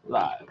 Live.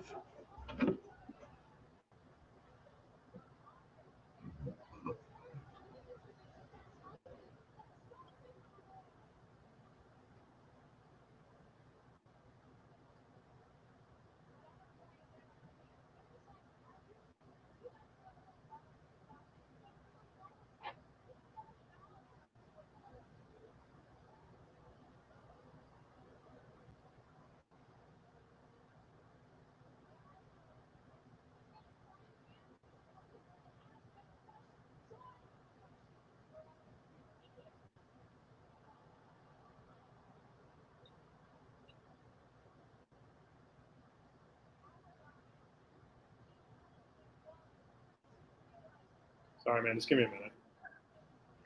Sorry, man. Just give me a minute.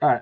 All right.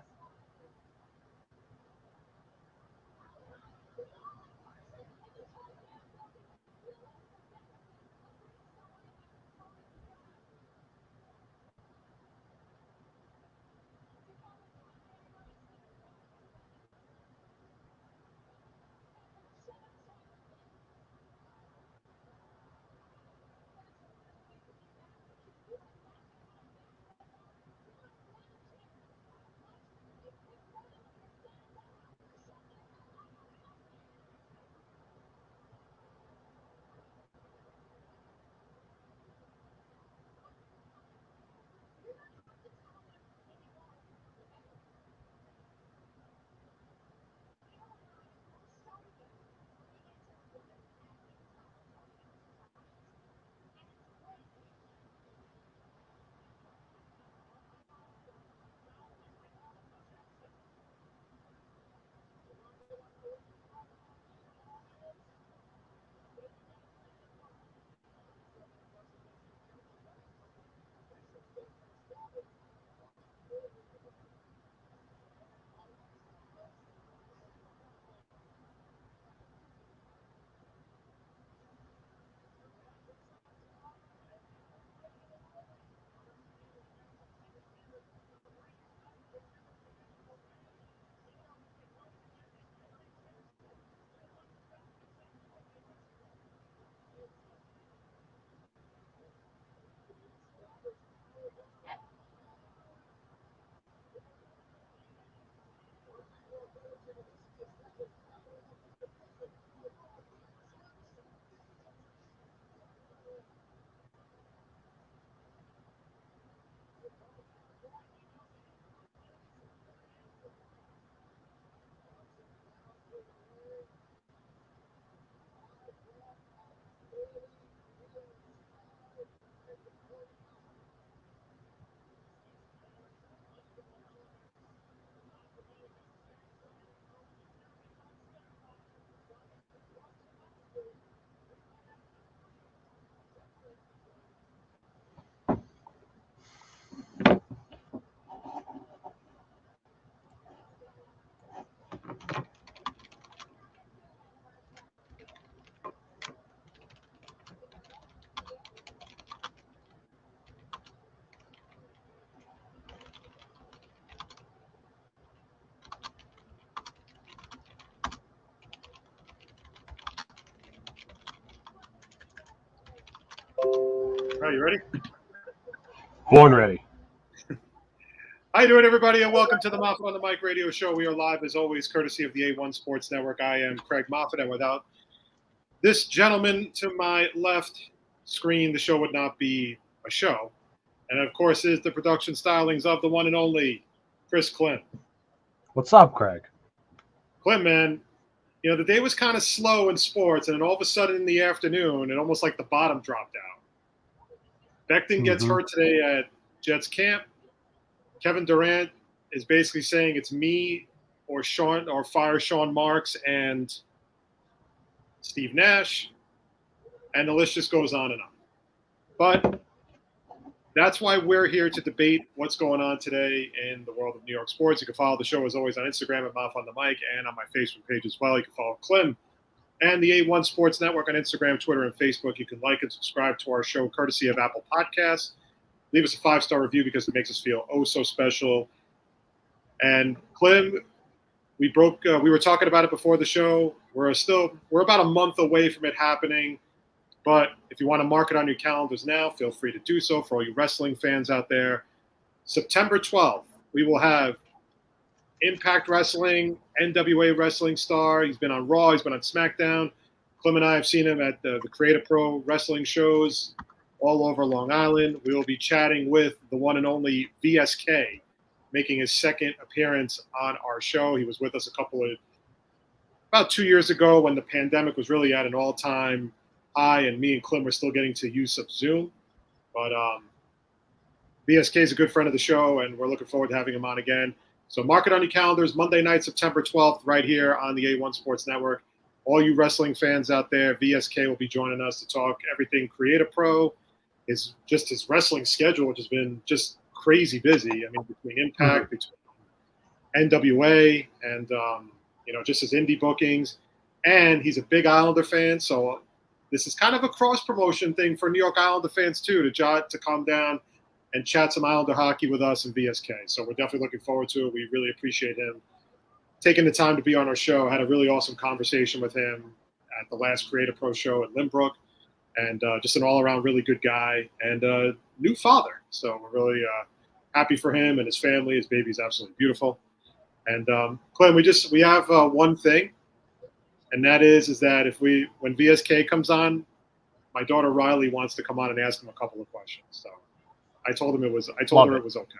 All right, you ready? Born ready. How you doing, everybody, and welcome to the Moffett on the Mic radio show. We are live, as always, courtesy of the A1 Sports Network. I am Craig Moffett, and without this gentleman to my left screen, the show would not be a show. And, of course, is the production stylings of the one and only Chris Klim. What's up, Craig? Klim, man, you know, the day was kind of slow in sports, and then all of a sudden in the afternoon, it almost like the bottom dropped out. Becton gets hurt today at Jets camp. Kevin Durant is basically saying it's me or Sean or fire Sean Marks and Steve Nash, and the list just goes on and on. But that's why we're here to debate what's going on today in the world of New York sports. You can follow the show, as always, on Instagram at Moff on the Mic and on my Facebook page as well. You can follow Klim and the A1 Sports Network on Instagram, Twitter, and Facebook. You can like and subscribe to our show courtesy of Apple Podcasts. Leave us a 5-star review because it makes us feel oh so special. And Klim, we were talking about it before the show. We're about a month away from it happening, But if you want to mark it on your calendars now, feel free to do so for all you wrestling fans out there. September 12th, we will have Impact Wrestling, NWA Wrestling star. He's been on Raw. He's been on SmackDown. Klim and I have seen him at the Creative Pro wrestling shows all over Long Island. We will be chatting with the one and only VSK, making his second appearance on our show. He was with us about 2 years ago when the pandemic was really at an all-time high, and me and Klim were still getting to use of Zoom. But VSK is a good friend of the show, and we're looking forward to having him on again. So mark it on your calendars, Monday night, September 12th, right here on the A1 Sports Network. All you wrestling fans out there, VSK will be joining us to talk everything Creative Pro. His wrestling schedule, which has been just crazy busy. I mean, between Impact, between NWA, and just his indie bookings. And he's a big Islander fan, so this is kind of a cross-promotion thing for New York Islander fans, too, to come down and chat some Islander hockey with us and VSK. So we're definitely looking forward to it. We really appreciate him taking the time to be on our show. I had a really awesome conversation with him at the last Creative Pro show at Limbrook, and just an all-around really good guy and a new father. So we're really happy for him and his family. His baby's absolutely beautiful. And Klim, we have one thing, and that is that when VSK comes on, my daughter Riley wants to come on and ask him a couple of questions. So I told her it was okay.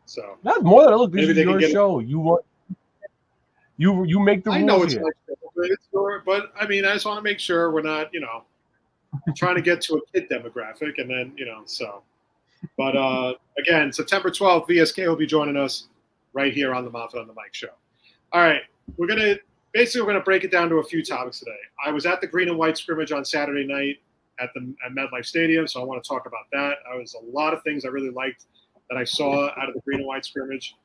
So that's more than look. This maybe is your show. You make the rules. I know it's here. my show, but I mean, I just want to make sure we're not, trying to get to a kid demographic, and then so. But again, September 12th, VSK will be joining us right here on the Moffett on the Mic show. All right, we're gonna break it down to a few topics today. I was at the Green and White scrimmage on Saturday night at Metlife Stadium, so I want to talk about that. There was a lot of things I really liked that I saw out of the Green and White scrimmage.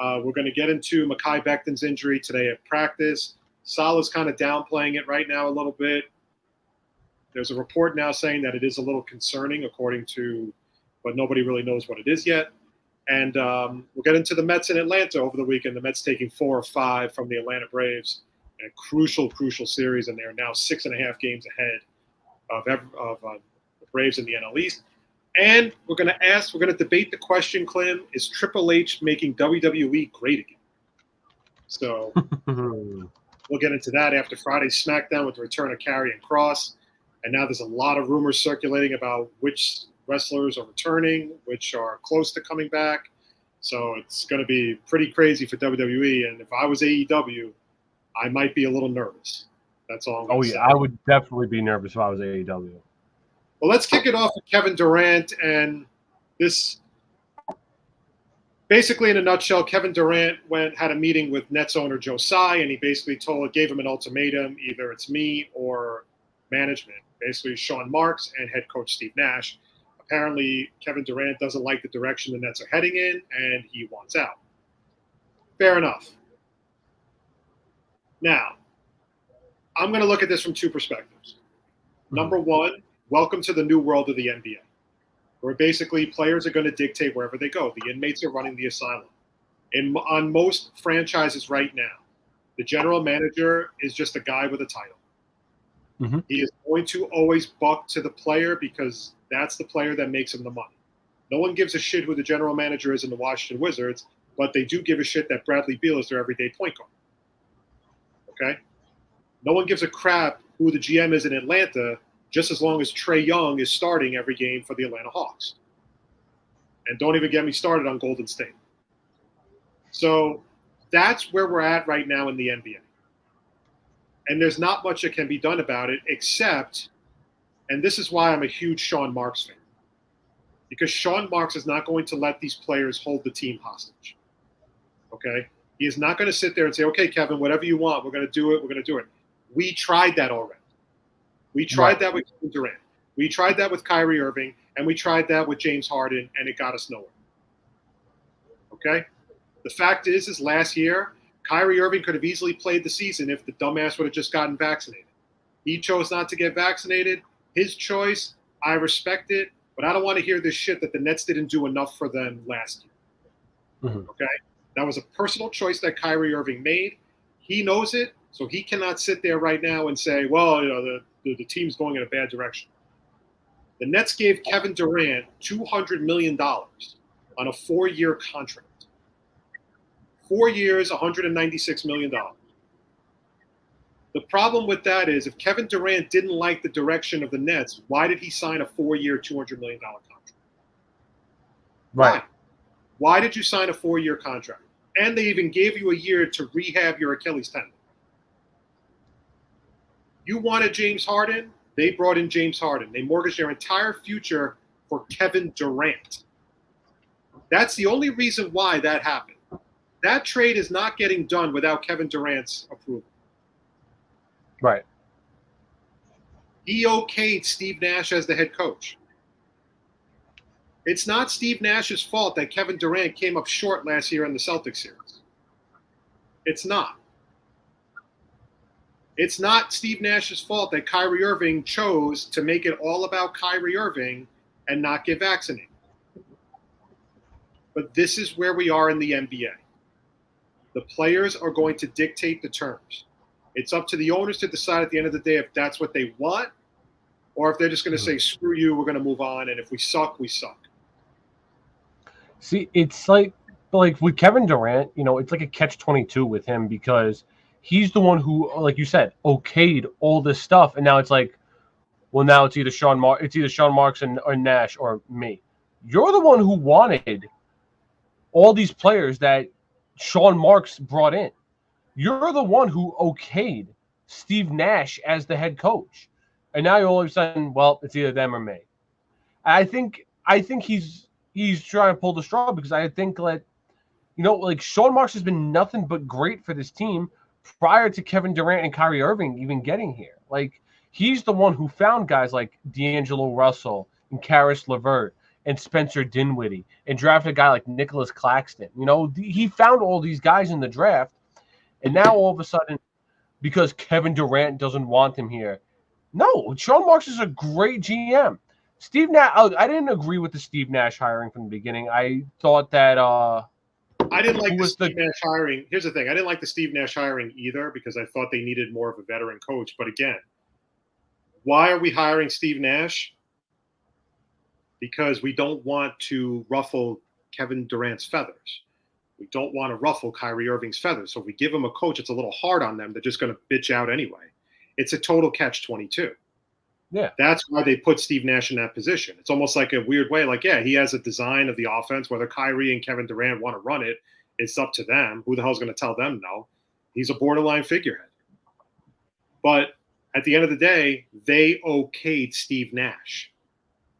We're going to get into Mekhi Becton's injury today at practice. Salah's kind of downplaying it right now a little bit. There's a report now saying that it is a little concerning, but nobody really knows what it is yet. And we'll get into the Mets in Atlanta over the weekend. The Mets taking 4 of 5 from the Atlanta Braves in a crucial series, and they're now 6.5 games ahead of the Braves in the NL East. And we're going to debate the question, Klim, is Triple H making WWE great again? So we'll get into that after Friday's SmackDown with the return of Karrion Kross. And now there's a lot of rumors circulating about which wrestlers are returning, which are close to coming back. So it's going to be pretty crazy for WWE. And if I was AEW, I might be a little nervous. That's all I'm going to say. I would definitely be nervous if I was AEW. Well, let's kick it off with Kevin Durant. And this, basically in a nutshell, Kevin Durant had a meeting with Nets owner Joe Tsai, and he basically gave him an ultimatum: either it's me or management. Basically, Sean Marks and head coach Steve Nash. Apparently, Kevin Durant doesn't like the direction the Nets are heading in, and he wants out. Fair enough. Now, I'm going to look at this from two perspectives. Number one, welcome to the new world of the NBA, where basically players are going to dictate wherever they go. The inmates are running the asylum. On most franchises right now, the general manager is just a guy with a title. Mm-hmm. He is going to always buck to the player because that's the player that makes him the money. No one gives a shit who the general manager is in the Washington Wizards, but they do give a shit that Bradley Beal is their everyday point guard. Okay? No one gives a crap who the GM is in Atlanta, just as long as Trae Young is starting every game for the Atlanta Hawks. And don't even get me started on Golden State. So that's where we're at right now in the NBA. And there's not much that can be done about it except, and this is why I'm a huge Sean Marks fan, because Sean Marks is not going to let these players hold the team hostage. Okay? He is not going to sit there and say, okay, Kevin, whatever you want, we're going to do it. We're going to do it. We tried that already. We tried that with Kevin Durant. We tried that with Kyrie Irving, and we tried that with James Harden, and it got us nowhere. Okay? The fact is last year, Kyrie Irving could have easily played the season if the dumbass would have just gotten vaccinated. He chose not to get vaccinated. His choice, I respect it, but I don't want to hear this shit that the Nets didn't do enough for them last year. Mm-hmm. Okay? That was a personal choice that Kyrie Irving made. He knows it, so he cannot sit there right now and say, well, the team's going in a bad direction. The Nets gave Kevin Durant $200 million on a 4-year contract. 4 years, $196 million. The problem with that is if Kevin Durant didn't like the direction of the Nets, why did he sign a 4-year, $200 million contract? Right. Why did you sign a 4-year contract? And they even gave you a year to rehab your Achilles tendon. You wanted James Harden. They brought in James Harden. They mortgaged their entire future for Kevin Durant. That's the only reason why that happened. That trade is not getting done without Kevin Durant's approval. Right. He okayed Steve Nash as the head coach. It's not Steve Nash's fault that Kevin Durant came up short last year in the Celtics series. It's not. It's not Steve Nash's fault that Kyrie Irving chose to make it all about Kyrie Irving and not get vaccinated. But this is where we are in the NBA. The players are going to dictate the terms. It's up to the owners to decide at the end of the day if that's what they want or if they're just going to say, screw you, we're going to move on, and if we suck, we suck. See, it's like with Kevin Durant, it's like a catch-22 with him because he's the one who, like you said, okayed all this stuff, and now it's like, well, now it's either Sean Marks or Nash or me. You're the one who wanted all these players that Sean Marks brought in. You're the one who okayed Steve Nash as the head coach, and now you're all of a sudden, well, it's either them or me. I think he's trying to pull the straw because I think Sean Marks has been nothing but great for this team prior to Kevin Durant and Kyrie Irving even getting here. Like, he's the one who found guys like D'Angelo Russell and Karis LeVert and Spencer Dinwiddie and drafted a guy like Nicholas Claxton. He found all these guys in the draft, and now all of a sudden, because Kevin Durant doesn't want him here, no, Sean Marks is a great GM. Steve Nash, I didn't agree with the Steve Nash hiring from the beginning. I thought that I didn't like the Steve Nash hiring. Here's the thing. I didn't like the Steve Nash hiring either because I thought they needed more of a veteran coach. But again, why are we hiring Steve Nash? Because we don't want to ruffle Kevin Durant's feathers. We don't want to ruffle Kyrie Irving's feathers. So if we give them a coach, it's a little hard on them. They're just going to bitch out anyway. It's a total catch-22. Yeah. That's why they put Steve Nash in that position. It's almost like a weird way. Like, yeah, he has a design of the offense. Whether Kyrie and Kevin Durant want to run it, it's up to them. Who the hell is going to tell them no? He's a borderline figurehead. But at the end of the day, they okayed Steve Nash.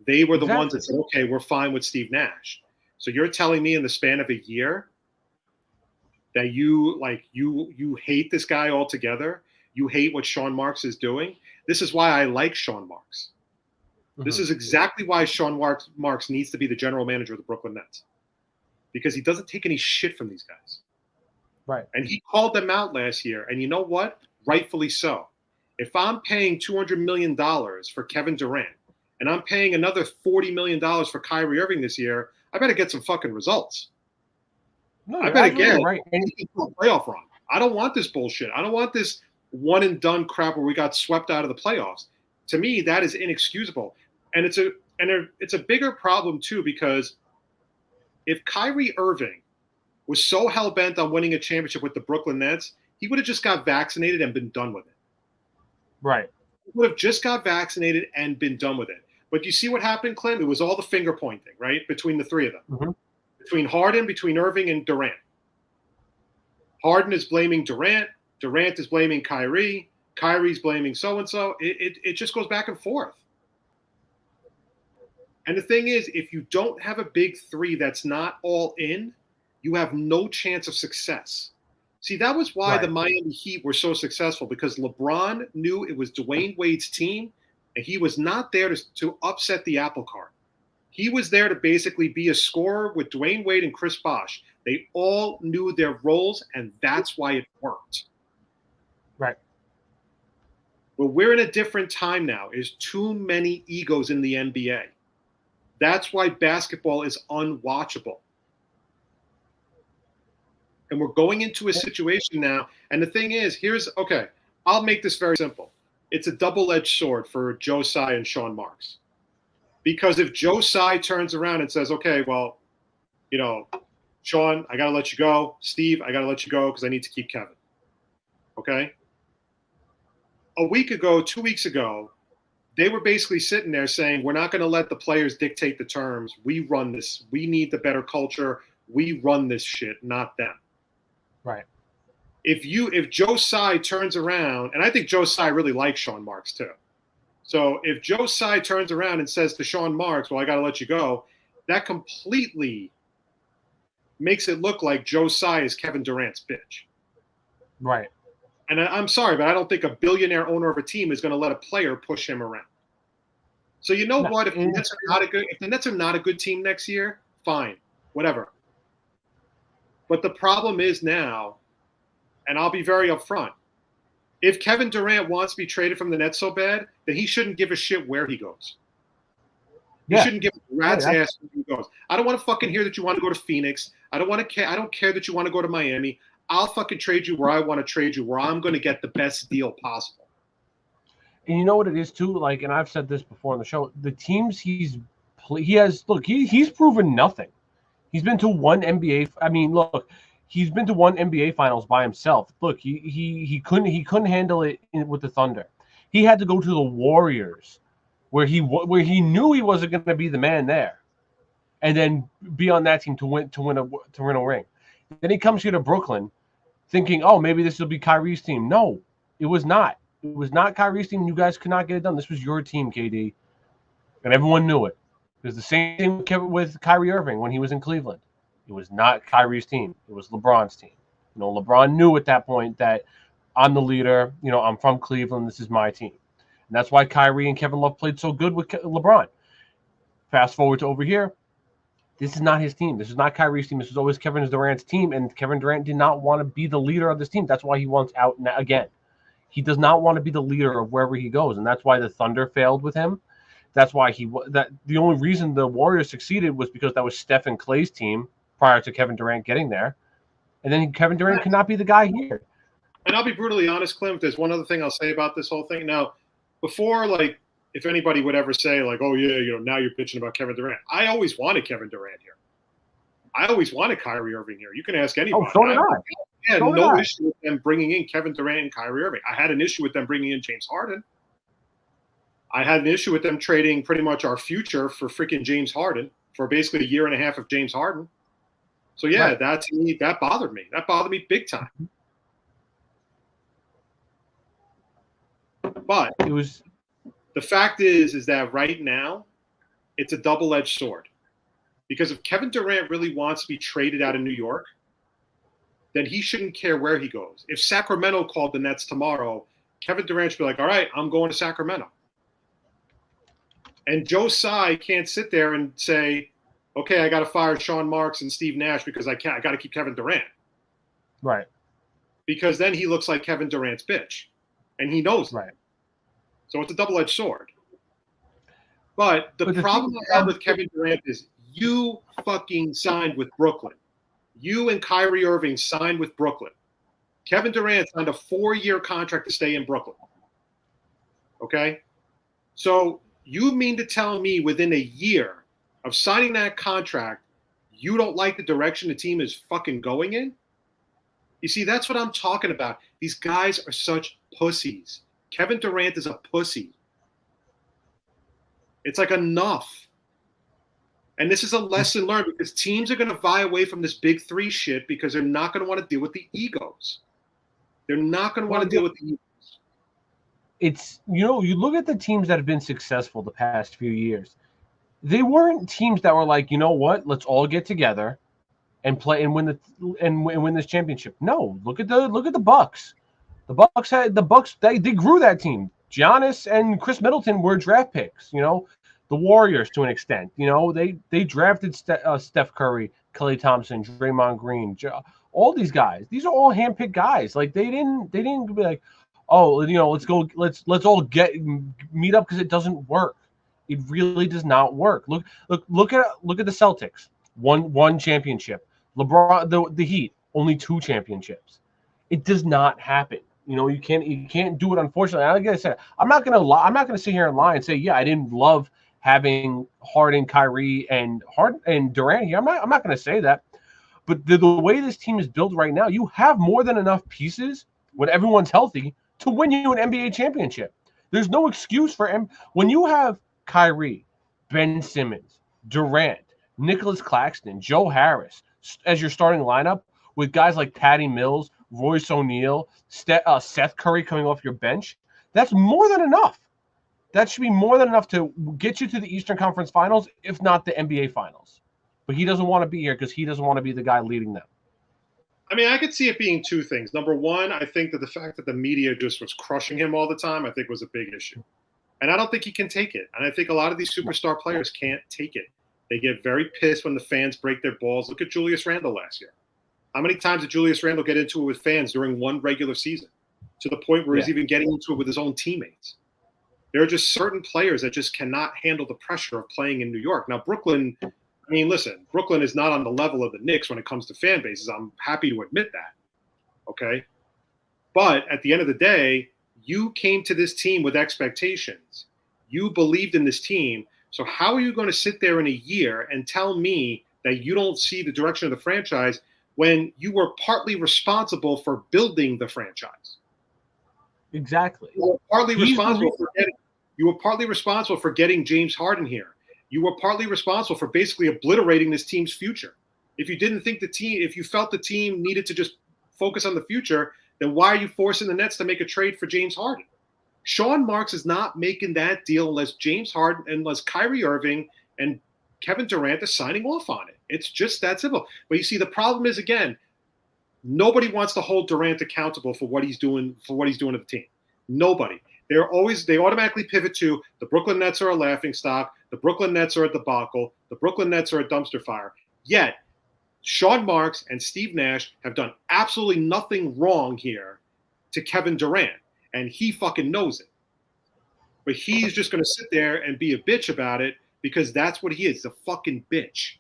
They were the ones that said, okay, we're fine with Steve Nash. So you're telling me in the span of a year that you hate this guy altogether? You hate what Sean Marks is doing? This is why I like Sean Marks. Mm-hmm. This is exactly why Sean Marks needs to be the general manager of the Brooklyn Nets. Because he doesn't take any shit from these guys. Right. And he called them out last year. And you know what? Rightfully so. If I'm paying $200 million for Kevin Durant and I'm paying another $40 million for Kyrie Irving this year, I better get some fucking results. No, I better get right. a playoff run. I don't want this bullshit. I don't want this one and done crap where we got swept out of the playoffs. To me, that is inexcusable. And it's a bigger problem too, because if Kyrie Irving was so hell-bent on winning a championship with the Brooklyn Nets, he would have just got vaccinated and been done with it. Right. He would have just got vaccinated and been done with it. But you see what happened, Klim? It was all the finger pointing, right, between the three of them. Mm-hmm. Between Harden, between Irving, and Durant. Harden is blaming Durant. Durant is blaming Kyrie. Kyrie's blaming so-and-so. It just goes back and forth. And the thing is, if you don't have a big three that's not all in, you have no chance of success. See, that was why the Miami Heat were so successful, because LeBron knew it was Dwayne Wade's team, and he was not there to upset the apple cart. He was there to basically be a scorer with Dwayne Wade and Chris Bosh. They all knew their roles, and that's why it worked. Right. But we're in a different time now. There's too many egos in the NBA. That's why basketball is unwatchable. And we're going into a situation now. And the thing is, I'll make this very simple. it's a double-edged sword for Joe Tsai and Sean Marks. Because if Joe Tsai turns around and says, okay, well, Sean, I got to let you go. Steve, I got to let you go because I need to keep Kevin. Okay? A week ago, 2 weeks ago, they were basically sitting there saying, we're not going to let the players dictate the terms. We run this. We need the better culture. We run this shit, not them. Right. If Joe Tsai turns around, and I think Joe Tsai really likes Sean Marks too. So if Joe Tsai turns around and says to Sean Marks, well, I got to let you go, that completely makes it look like Joe Tsai is Kevin Durant's bitch. Right. And I'm sorry, but I don't think a billionaire owner of a team is going to let a player push him around. So you know what? If the Nets are not a good team next year, fine, whatever. But the problem is now, and I'll be very upfront, if Kevin Durant wants to be traded from the Nets so bad, then he shouldn't give a shit where he goes. He shouldn't give a rat's ass where he goes. I don't want to fucking hear that you want to go to Phoenix. I don't care that you want to go to Miami. I'll fucking trade you where I want to trade you, where I'm going to get the best deal possible. And you know what it is too, like, and I've said this before on the show, the teams he's proven nothing. He's been to one NBA. I mean, look, he's been to one NBA Finals by himself. Look, he couldn't handle it with the Thunder. He had to go to the Warriors, where he knew he wasn't going to be the man there, and then be on that team to win a ring. Then he comes here to Brooklyn, thinking, oh, maybe this will be Kyrie's team. No, it was not. It was not Kyrie's team. You guys could not get it done. This was your team, KD, and everyone knew it. It was the same thing with Kyrie Irving when he was in Cleveland. It was not Kyrie's team. It was LeBron's team. LeBron knew at that point that I'm the leader. I'm from Cleveland. This is my team. And that's why Kyrie and Kevin Love played so good with LeBron. Fast forward to over here. This is not his team. This is not Kyrie's team. This is always Kevin Durant's team, and Kevin Durant did not want to be the leader of this team. That's why he wants out again. He does not want to be the leader of wherever he goes, and that's why the Thunder failed with him. That's why the only reason the Warriors succeeded was because that was Steph and Clay's team prior to Kevin Durant getting there, and then Kevin Durant could not be the guy here. And I'll be brutally honest, Klim, there's one other thing I'll say about this whole thing. Now, before, like, if anybody would ever say, like, oh, yeah, now you're bitching about Kevin Durant. I always wanted Kevin Durant here. I always wanted Kyrie Irving here. You can ask anybody. Oh, so did I. I had no issue with them bringing in Kevin Durant and Kyrie Irving. I had an issue with them bringing in James Harden. I had an issue with them trading pretty much our future for freaking James Harden for basically a year and a half of James Harden. So, yeah, right. that bothered me. That bothered me big time. But the fact is that right now it's a double-edged sword. Because if Kevin Durant really wants to be traded out of New York, then he shouldn't care where he goes. If Sacramento called the Nets tomorrow, Kevin Durant should be like, all right, I'm going to Sacramento. And Joe Tsai can't sit there and say, okay, I got to fire Sean Marks and Steve Nash because I got to keep Kevin Durant. Right. Because then he looks like Kevin Durant's bitch. And he knows that. Right. So it's a double-edged sword. But the problem I have with Kevin Durant is you fucking signed with Brooklyn. You and Kyrie Irving signed with Brooklyn. Kevin Durant signed a 4-year contract to stay in Brooklyn. Okay? So you mean to tell me within a year of signing that contract, you don't like the direction the team is fucking going in? You see, that's what I'm talking about. These guys are such pussies. Kevin Durant is a pussy. It's like enough. And this is a lesson learned because teams are going to vie away from this big three shit because they're not going to want to deal with the egos. They're not going to want to deal with the egos. It's, you look at the teams that have been successful the past few years. They weren't teams that were like, you know what, let's all get together and play and win this championship. No, look at the Bucks. The Bucks they grew that team. Giannis and Chris Middleton were draft picks. The Warriors to an extent. They drafted Steph Curry, Klay Thompson, Draymond Green, all these guys. These are all handpicked guys. Like they didn't be like, oh, let's go, let's all meet up because it doesn't work. It really does not work. Look at the Celtics. One championship. LeBron, the Heat, only 2 championships. It does not happen. You can't do it. Unfortunately, like I said, I'm not gonna lie. I'm not gonna sit here and lie and say, yeah, I didn't love having Harden, Kyrie, and Durant here. I'm not gonna say that. But the way this team is built right now, you have more than enough pieces when everyone's healthy to win you an NBA championship. There's no excuse for when you have Kyrie, Ben Simmons, Durant, Nicholas Claxton, Joe Harris as your starting lineup with guys like Patty Mills, Royce O'Neal, Seth Curry coming off your bench. That's more than enough. That should be more than enough to get you to the Eastern Conference Finals, if not the NBA Finals. But he doesn't want to be here because he doesn't want to be the guy leading them. I mean, I could see it being two things. Number one, I think that the fact that the media just was crushing him all the time, I think was a big issue. And I don't think he can take it. And I think a lot of these superstar players can't take it. They get very pissed when the fans break their balls. Look at Julius Randle last year. How many times did Julius Randle get into it with fans during one regular season? To the point where he's even getting into it with his own teammates. There are just certain players that just cannot handle the pressure of playing in New York. Now, Brooklyn, I mean, listen, Brooklyn is not on the level of the Knicks when it comes to fan bases. I'm happy to admit that. Okay? But at the end of the day, you came to this team with expectations. You believed in this team. So how are you going to sit there in a year and tell me that you don't see the direction of the franchise when you were partly responsible for building the franchise? Exactly. You were partly responsible for getting James Harden here. You were partly responsible for basically obliterating this team's future. If you felt the team needed to just focus on the future, then why are you forcing the Nets to make a trade for James Harden? Sean Marks is not making that deal unless James Harden, unless Kyrie Irving and Kevin Durant are signing off on it. It's just that simple. But you see, the problem is, again, nobody wants to hold Durant accountable for what he's doing to the team. Nobody. They automatically pivot to the Brooklyn Nets are a laughingstock, the Brooklyn Nets are a debacle, the Brooklyn Nets are a dumpster fire. Yet, Sean Marks and Steve Nash have done absolutely nothing wrong here to Kevin Durant, and he fucking knows it. But he's just going to sit there and be a bitch about it because that's what he is, a fucking bitch.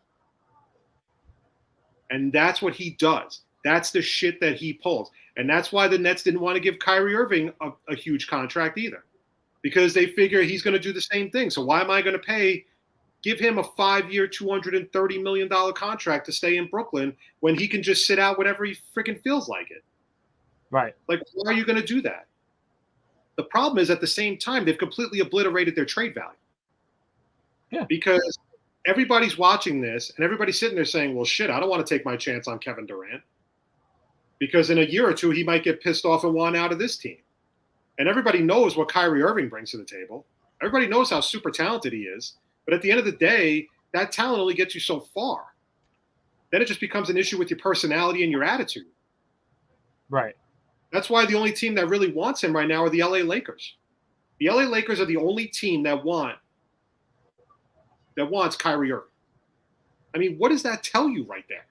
And that's what he does. That's the shit that he pulls. And that's why the Nets didn't want to give Kyrie Irving a huge contract either, because they figure he's going to do the same thing. So why am I going to give him a 5-year, $230 million contract to stay in Brooklyn when he can just sit out whenever he freaking feels like it? Right. Like, why are you going to do that? The problem is, at the same time, they've completely obliterated their trade value. Yeah. Because everybody's watching this and everybody's sitting there saying, well, shit, I don't want to take my chance on Kevin Durant. Because in a year or two, he might get pissed off and want out of this team. And everybody knows what Kyrie Irving brings to the table. Everybody knows how super talented he is. But at the end of the day, that talent only gets you so far. Then it just becomes an issue with your personality and your attitude. Right. That's why the only team that really wants him right now are the LA Lakers. The LA Lakers are the only team that wants Kyrie Irving. I mean, what does that tell you right there?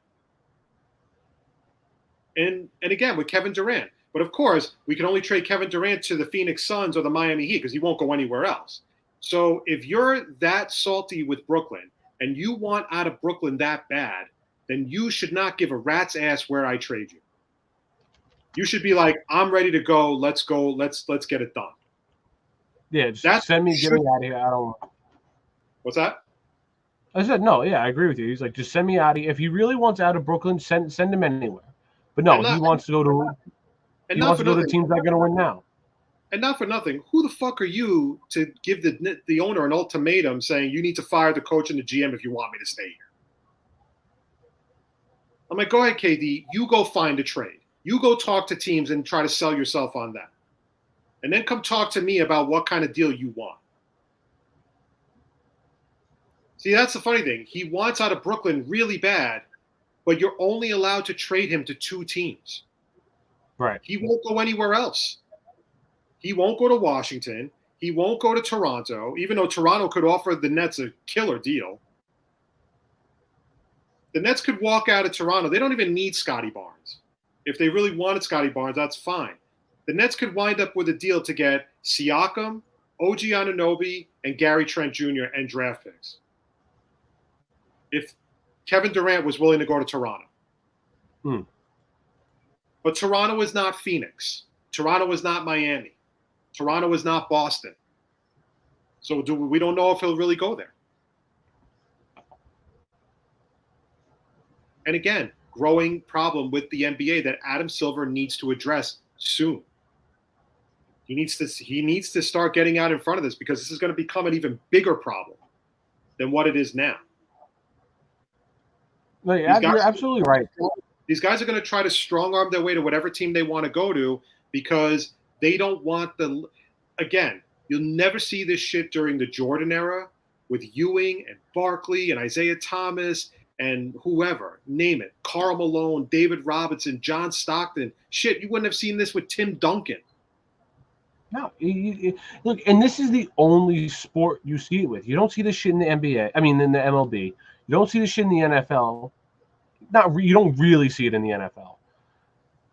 And again, with Kevin Durant. But of course, we can only trade Kevin Durant to the Phoenix Suns or the Miami Heat because he won't go anywhere else. So if you're that salty with Brooklyn and you want out of Brooklyn that bad, then you should not give a rat's ass where I trade you. You should be like, I'm ready to go. Let's go. Let's get it done. Yeah, just get me out of here. I don't. What's that? I said no. Yeah, I agree with you. He's like, just send me out of here. If he really wants out of Brooklyn, send him anywhere. But no, he wants to go to. He wants to go to teams that are going to win now. And not for nothing, who the fuck are you to give the owner an ultimatum saying you need to fire the coach and the GM if you want me to stay here? I'm like, go ahead, KD. You go find a trade. You go talk to teams and try to sell yourself on that. And then come talk to me about what kind of deal you want. See, that's the funny thing. He wants out of Brooklyn really bad, but you're only allowed to trade him to 2 teams. Right. He won't go anywhere else. He won't go to Washington. He won't go to Toronto, even though Toronto could offer the Nets a killer deal. The Nets could walk out of Toronto. They don't even need Scotty Barnes. If they really wanted Scotty Barnes, that's fine. The Nets could wind up with a deal to get Siakam, OG Anunoby, and Gary Trent Jr. and draft picks. If Kevin Durant was willing to go to Toronto. But Toronto is not Phoenix. Toronto is not Miami. Toronto is not Boston. So we don't know if he'll really go there. And again, growing problem with the NBA that Adam Silver needs to address soon. He needs to start getting out in front of this, because this is going to become an even bigger problem than what it is now. No, you're absolutely right. These guys are going to try to strong arm their way to whatever team they want to go to, because they don't want again, you'll never see this shit during the Jordan era with Ewing and Barkley and Isaiah Thomas and whoever, name it, Karl Malone, David Robinson, John Stockton. Shit, you wouldn't have seen this with Tim Duncan. No, look, and this is the only sport you see it with. You don't see this shit in the NBA. I mean, in the MLB. You don't see this shit in the NFL. You don't really see it in the NFL,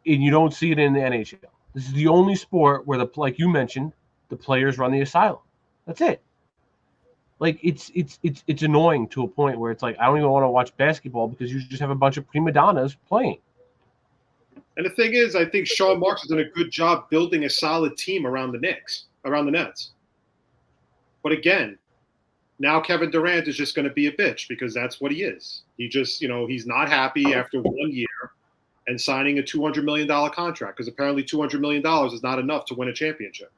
and you don't see it in the NHL. This is the only sport where like you mentioned, the players run the asylum. That's it. Like it's annoying to a point where it's like I don't even want to watch basketball because you just have a bunch of prima donnas playing. And the thing is, I think Sean Marks has done a good job building a solid team around the Nets. But again, now Kevin Durant is just going to be a bitch, because that's what he is. He just, he's not happy after 1 year and signing a $200 million contract, because apparently $200 million is not enough to win a championship.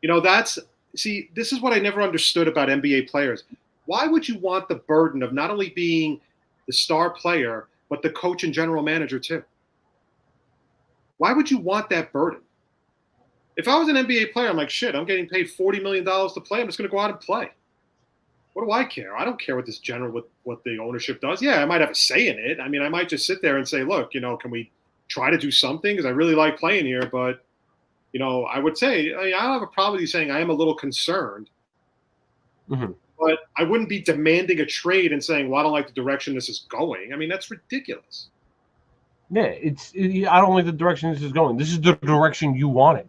This is what I never understood about NBA players. Why would you want the burden of not only being the star player, but the coach and general manager too? Why would you want that burden? If I was an NBA player, I'm like, shit, I'm getting paid $40 million to play. I'm just going to go out and play. What do I care? I don't care what what the ownership does. Yeah, I might have a say in it. I mean, I might just sit there and say, look, can we try to do something? Because I really like playing here. But, I would say, I don't have a problem with you saying I am a little concerned. Mm-hmm. But I wouldn't be demanding a trade and saying, well, I don't like the direction this is going. I mean, that's ridiculous. Yeah, I don't like the direction this is going. This is the direction you wanted.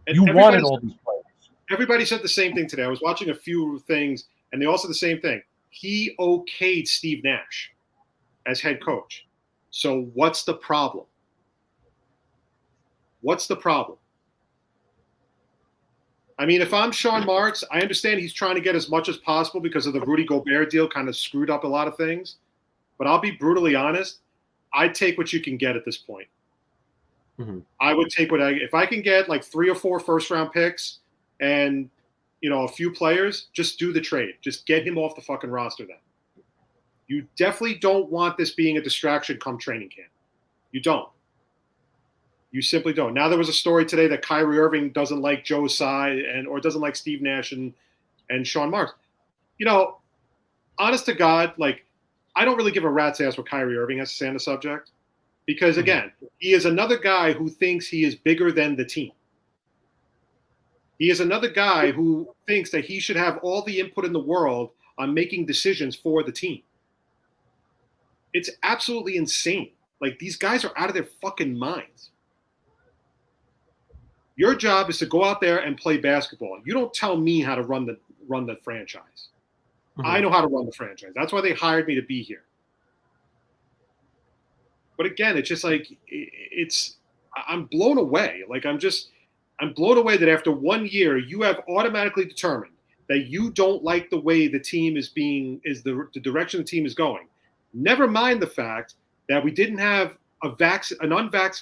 You wanted all these players. Everybody said the same thing today. I was watching a few things, and they all said the same thing. He okayed Steve Nash as head coach. So what's the problem? What's the problem? I mean, if I'm Sean Marks, I understand he's trying to get as much as possible because of the Rudy Gobert deal kind of screwed up a lot of things. But I'll be brutally honest. I'd take what you can get at this point. Mm-hmm. I would take if I can get like 3 or 4 first-round picks and, a few players, just do the trade. Just get him off the fucking roster then. You definitely don't want this being a distraction come training camp. You don't. You simply don't. Now there was a story today that Kyrie Irving doesn't like Joe Tsai or doesn't like Steve Nash and Sean Marks. Honest to God, like, I don't really give a rat's ass what Kyrie Irving has to say on the subject, because again, he is another guy who thinks he is bigger than the team. He is another guy who thinks that he should have all the input in the world on making decisions for the team. It's absolutely insane. Like, these guys are out of their fucking minds. Your job is to go out there and play basketball. You don't tell me how to run the franchise. Mm-hmm. I know how to run the franchise. That's why they hired me to be here. But again, it's just like I'm blown away. Like, I'm blown away that after 1 year, you have automatically determined that you don't like the way the team the direction the team is going. Never mind the fact that we didn't have we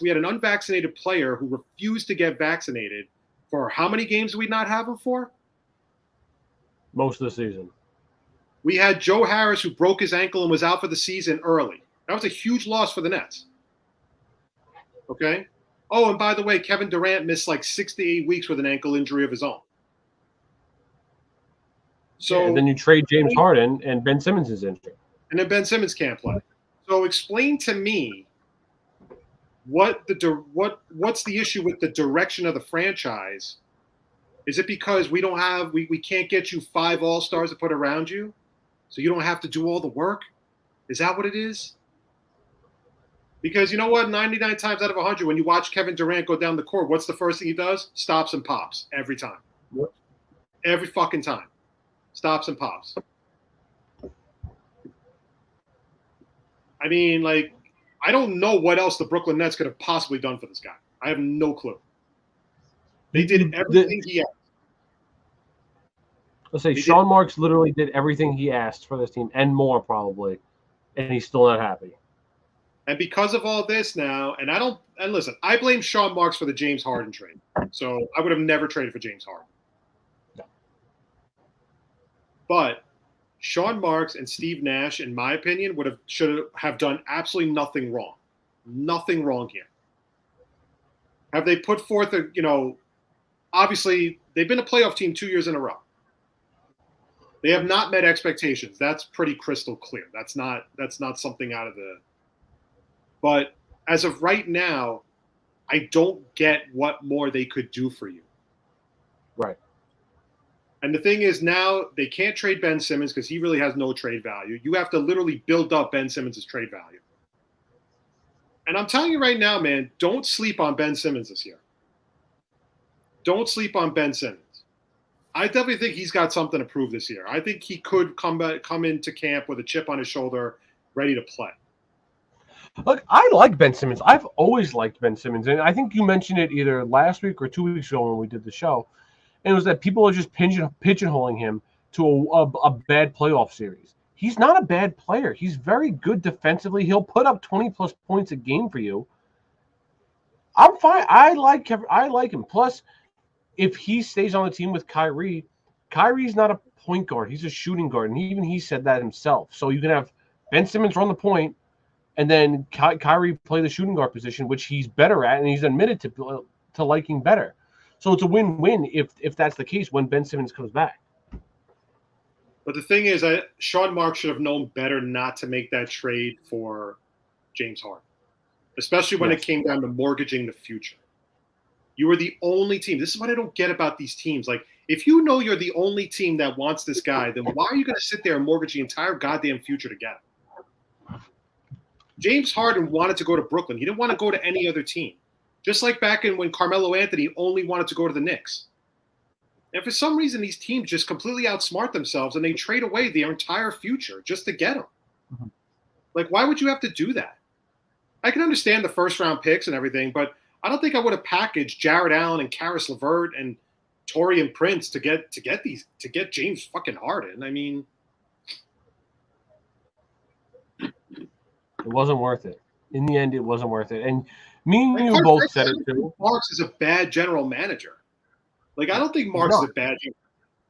had an unvaccinated player who refused to get vaccinated for how many games did we not have him for? Most of the season. We had Joe Harris, who broke his ankle and was out for the season early. That was a huge loss for the Nets. Okay? Oh, and by the way, Kevin Durant missed like 6 to 8 weeks with an ankle injury of his own. So and then you trade James Harden, and Ben Simmons is injured. And then Ben Simmons can't play. So explain to me what's the issue with the direction of the franchise? Is it because we can't get you 5 all-stars to put around you, so you don't have to do all the work? Is that what it is? Because you know what? 99 times out of 100, when you watch Kevin Durant go down the court, what's the first thing he does? Stops and pops every time. What? Every fucking time. Stops and pops. I mean, like, I don't know what else the Brooklyn Nets could have possibly done for this guy. I have no clue. They did everything he asked. Let's say Sean Marks literally did everything he asked for this team and more probably, and he's still not happy. And because of all this now, and listen, I blame Sean Marks for the James Harden trade. So I would have never traded for James Harden. No. But Sean Marks and Steve Nash, in my opinion, should have done absolutely nothing wrong. Nothing wrong here. Have they put forth obviously they've been a playoff team 2 years in a row. They have not met expectations. That's pretty crystal clear. That's not something out of the. But as of right now, I don't get what more they could do for you. Right. And the thing is now they can't trade Ben Simmons because he really has no trade value. You have to literally build up Ben Simmons' trade value. And I'm telling you right now, man, don't sleep on Ben Simmons this year. Don't sleep on Ben Simmons. I definitely think he's got something to prove this year. I think he could come into camp with a chip on his shoulder, ready to play. Look, I like Ben Simmons. I've always liked Ben Simmons. And I think you mentioned it either last week or 2 weeks ago when we did the show. And it was that people are just pigeonholing him to a bad playoff series. He's not a bad player. He's very good defensively. He'll put up 20-plus points a game for you. I'm fine. I like him. Plus, if he stays on the team with Kyrie, Kyrie's not a point guard. He's a shooting guard. And even he said that himself. So you can have Ben Simmons run the point, and then Kyrie play the shooting guard position, which he's better at, and he's admitted to liking better. So it's a win-win if that's the case when Ben Simmons comes back. But the thing is, Sean Marks should have known better not to make that trade for James Harden, especially when it came down to mortgaging the future. You were the only team. This is what I don't get about these teams. Like, if you know you're the only team that wants this guy, then why are you going to sit there and mortgage the entire goddamn future to get him? James Harden wanted to go to Brooklyn. He didn't want to go to any other team. Just like back when Carmelo Anthony only wanted to go to the Knicks. And for some reason, these teams just completely outsmart themselves and they trade away their entire future just to get him. Mm-hmm. Like, why would you have to do that? I can understand the first-round picks and everything, but I don't think I would have packaged Jared Allen and Karis LeVert and Taurean Prince to get James fucking Harden. I mean, it wasn't worth it. In the end, it wasn't worth it. And me and you both said it too. Marks is a bad general manager. Like, I don't think Marks is a bad general.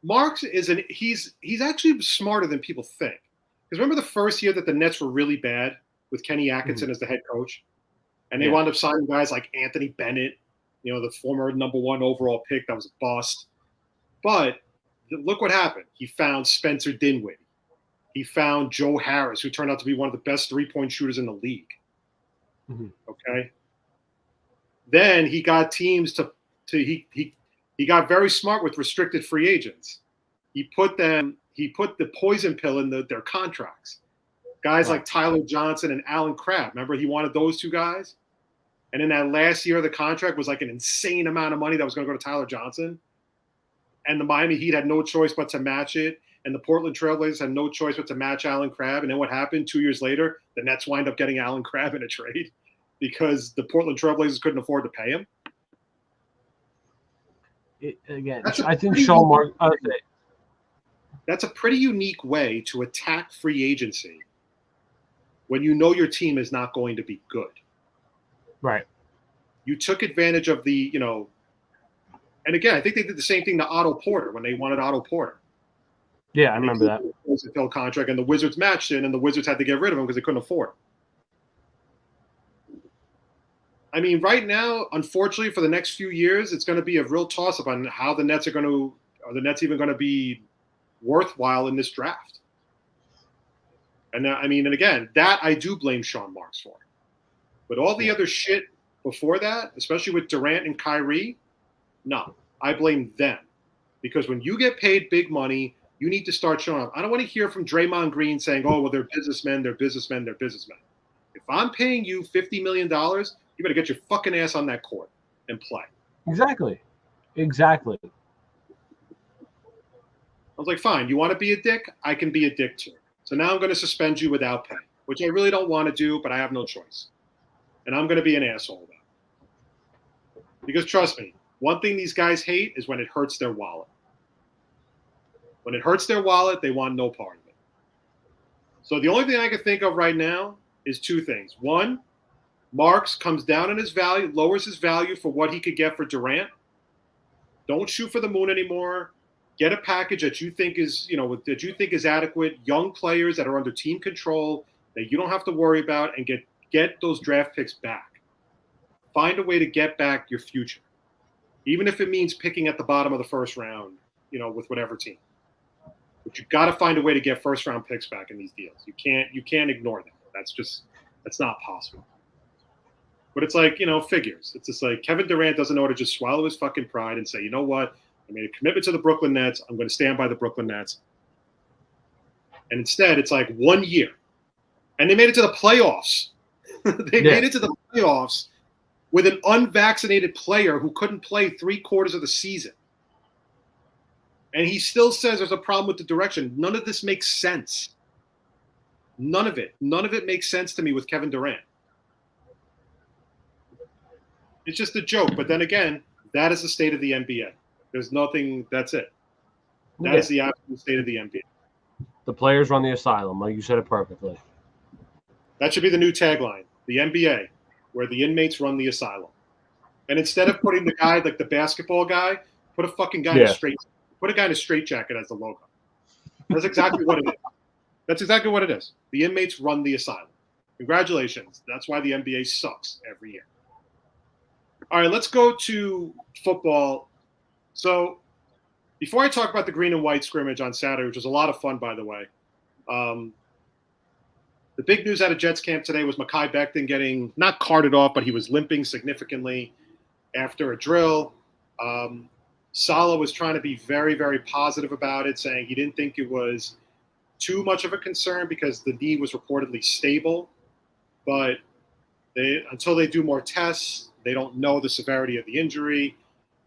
Marks he's actually smarter than people think. Because remember the first year that the Nets were really bad with Kenny Atkinson as the head coach? And they wound up signing guys like Anthony Bennett, the former #1 overall pick that was a bust. But look what happened. He found Spencer Dinwiddie. He found Joe Harris, who turned out to be one of the best three-point shooters in the league. Mm-hmm. Okay? Then he got teams he got very smart with restricted free agents. He put the poison pill in their contracts. Guys like Tyler Johnson and Alan Crabb. Remember, he wanted those two guys? And in that last year of the contract was like an insane amount of money that was going to go to Tyler Johnson. And the Miami Heat had no choice but to match it. And the Portland Trailblazers had no choice but to match Alan Crabb. And then what happened 2 years later? The Nets wind up getting Alan Crabb in a trade because the Portland Trailblazers couldn't afford to pay him. I think Sean Marks. That's a pretty unique way to attack free agency when you know your team is not going to be good. Right. You took advantage of the, and again, I think they did the same thing to Otto Porter when they wanted Otto Porter. Yeah, I remember that. The contract, and the Wizards matched it, and the Wizards had to get rid of him because they couldn't afford it. I mean, right now, unfortunately, for the next few years, it's going to be a real toss-up on how the Nets are the Nets even going to be worthwhile in this draft? And and again, that I do blame Sean Marks for. But all the other shit before that, especially with Durant and Kyrie, no, I blame them. Because when you get paid big money, you need to start showing up. I don't want to hear from Draymond Green saying, oh, well, they're businessmen, they're businessmen, they're businessmen. If I'm paying you $50 million, you better get your fucking ass on that court and play. Exactly. I was like, fine, you want to be a dick? I can be a dick too. So now I'm going to suspend you without pay, which I really don't want to do, but I have no choice. and I'm going to be an asshole about it. Because trust me, one thing these guys hate is when it hurts their wallet. When it hurts their wallet, they want no part of it. So the only thing I can think of right now is two things. One, Marks comes down in his value, lowers his value for what he could get for Durant. Don't shoot for the moon anymore. Get a package that you think is, adequate. Young players that are under team control that you don't have to worry about, and get those draft picks back. Find a way to get back your future, even if it means picking at the bottom of the first round, with whatever team. But you've got to find a way to get first round picks back in these deals. You can't ignore that. That's not possible. But it's like, figures. It's just like Kevin Durant doesn't know how to just swallow his fucking pride and say, you know what? I made a commitment to the Brooklyn Nets. I'm going to stand by the Brooklyn Nets. And instead, it's like 1 year. And they made it to the playoffs. Made it to the playoffs with an unvaccinated player who couldn't play 3/4 of the season. And he still says there's a problem with the direction. None of this makes sense. None of it. None of it makes sense to me with Kevin Durant. It's just a joke. But then again, that is the state of the NBA. There's nothing. That's it. That is the absolute state of the NBA. The players run the asylum. Like you said it perfectly. That should be the new tagline. The NBA, where the inmates run the asylum. And instead of putting the guy, like the basketball guy, put a fucking guy in a straitjacket as the logo. That's exactly what it is. That's exactly what it is. The inmates run the asylum. Congratulations. That's why the NBA sucks every year. All right, let's go to football. So before I talk about the green and white scrimmage on Saturday, which was a lot of fun, by the way, the big news out of Jets camp today was Mekhi Becton getting not carted off, but he was limping significantly after a drill. Saleh was trying to be very, very positive about it, saying he didn't think it was too much of a concern because the knee was reportedly stable. But until they do more tests, they don't know the severity of the injury.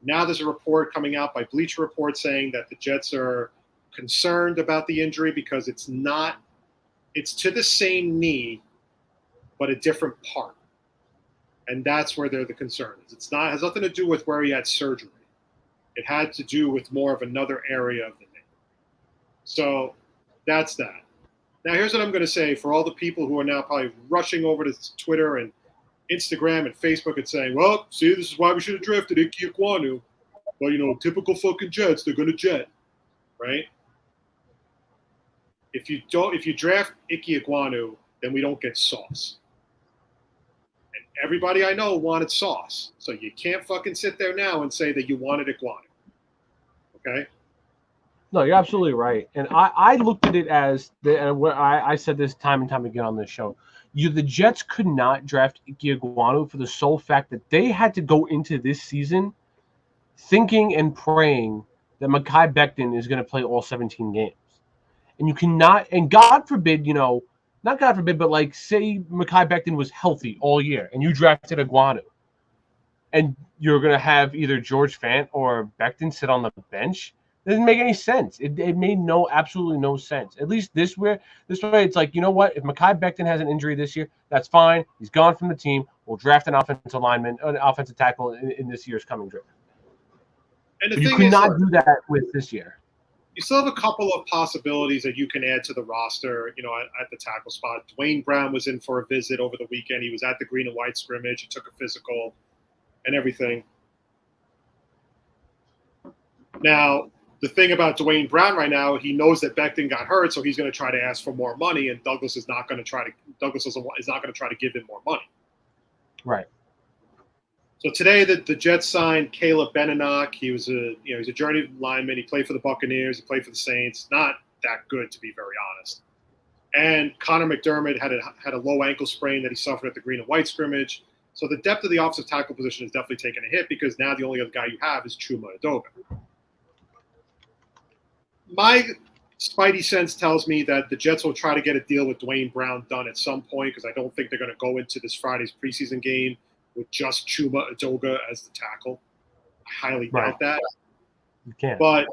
Now there's a report coming out by Bleacher Report saying that the Jets are concerned about the injury because it's to the same knee, but a different part. And that's where the concern is. It has nothing to do with where he had surgery. It had to do with more of another area of the knee. So that's that. Now, here's what I'm going to say for all the people who are now probably rushing over to Twitter and Instagram and Facebook and saying, well, see, this is why we should have drafted Ike Ekwonu. Well, typical fucking Jets, they're going to jet, right? If you draft Ike Ekwonu, then we don't get Sauce. And everybody I know wanted Sauce. So you can't fucking sit there now and say that you wanted Ekwonu. Okay? No, you're absolutely right. And I looked at it as I said this time and time again on this show. The Jets could not draft Ike Ekwonu for the sole fact that they had to go into this season thinking and praying that Mekhi Becton is going to play all 17 games. And you cannot, and God forbid, not God forbid, but like say Mekhi Becton was healthy all year and you drafted Ekwonu and you're going to have either George Fant or Becton sit on the bench. It doesn't make any sense. It made absolutely no sense. At least this way, it's like, you know what? If Mekhi Becton has an injury this year, that's fine. He's gone from the team. We'll draft an offensive tackle in this year's coming draft. And you could not do that with this year. You still have a couple of possibilities that you can add to the roster, at the tackle spot. Dwayne Brown was in for a visit over the weekend. He was at the green and white scrimmage. He took a physical and everything. Now, the thing about Dwayne Brown right now, he knows that Becton got hurt, so he's going to try to ask for more money, and Douglas is not going to try to give him more money. Right. So today, the Jets signed Caleb Beninock. He was he's a journeyman lineman. He played for the Buccaneers. He played for the Saints. Not that good, to be very honest. And Connor McDermott had a low ankle sprain that he suffered at the green and white scrimmage. So the depth of the offensive tackle position is definitely taking a hit because now the only other guy you have is Chuma Edoga. My spidey sense tells me that the Jets will try to get a deal with Dwayne Brown done at some point because I don't think they're going to go into this Friday's preseason game with just Chuma Edoga as the tackle. I highly doubt that. You can't. But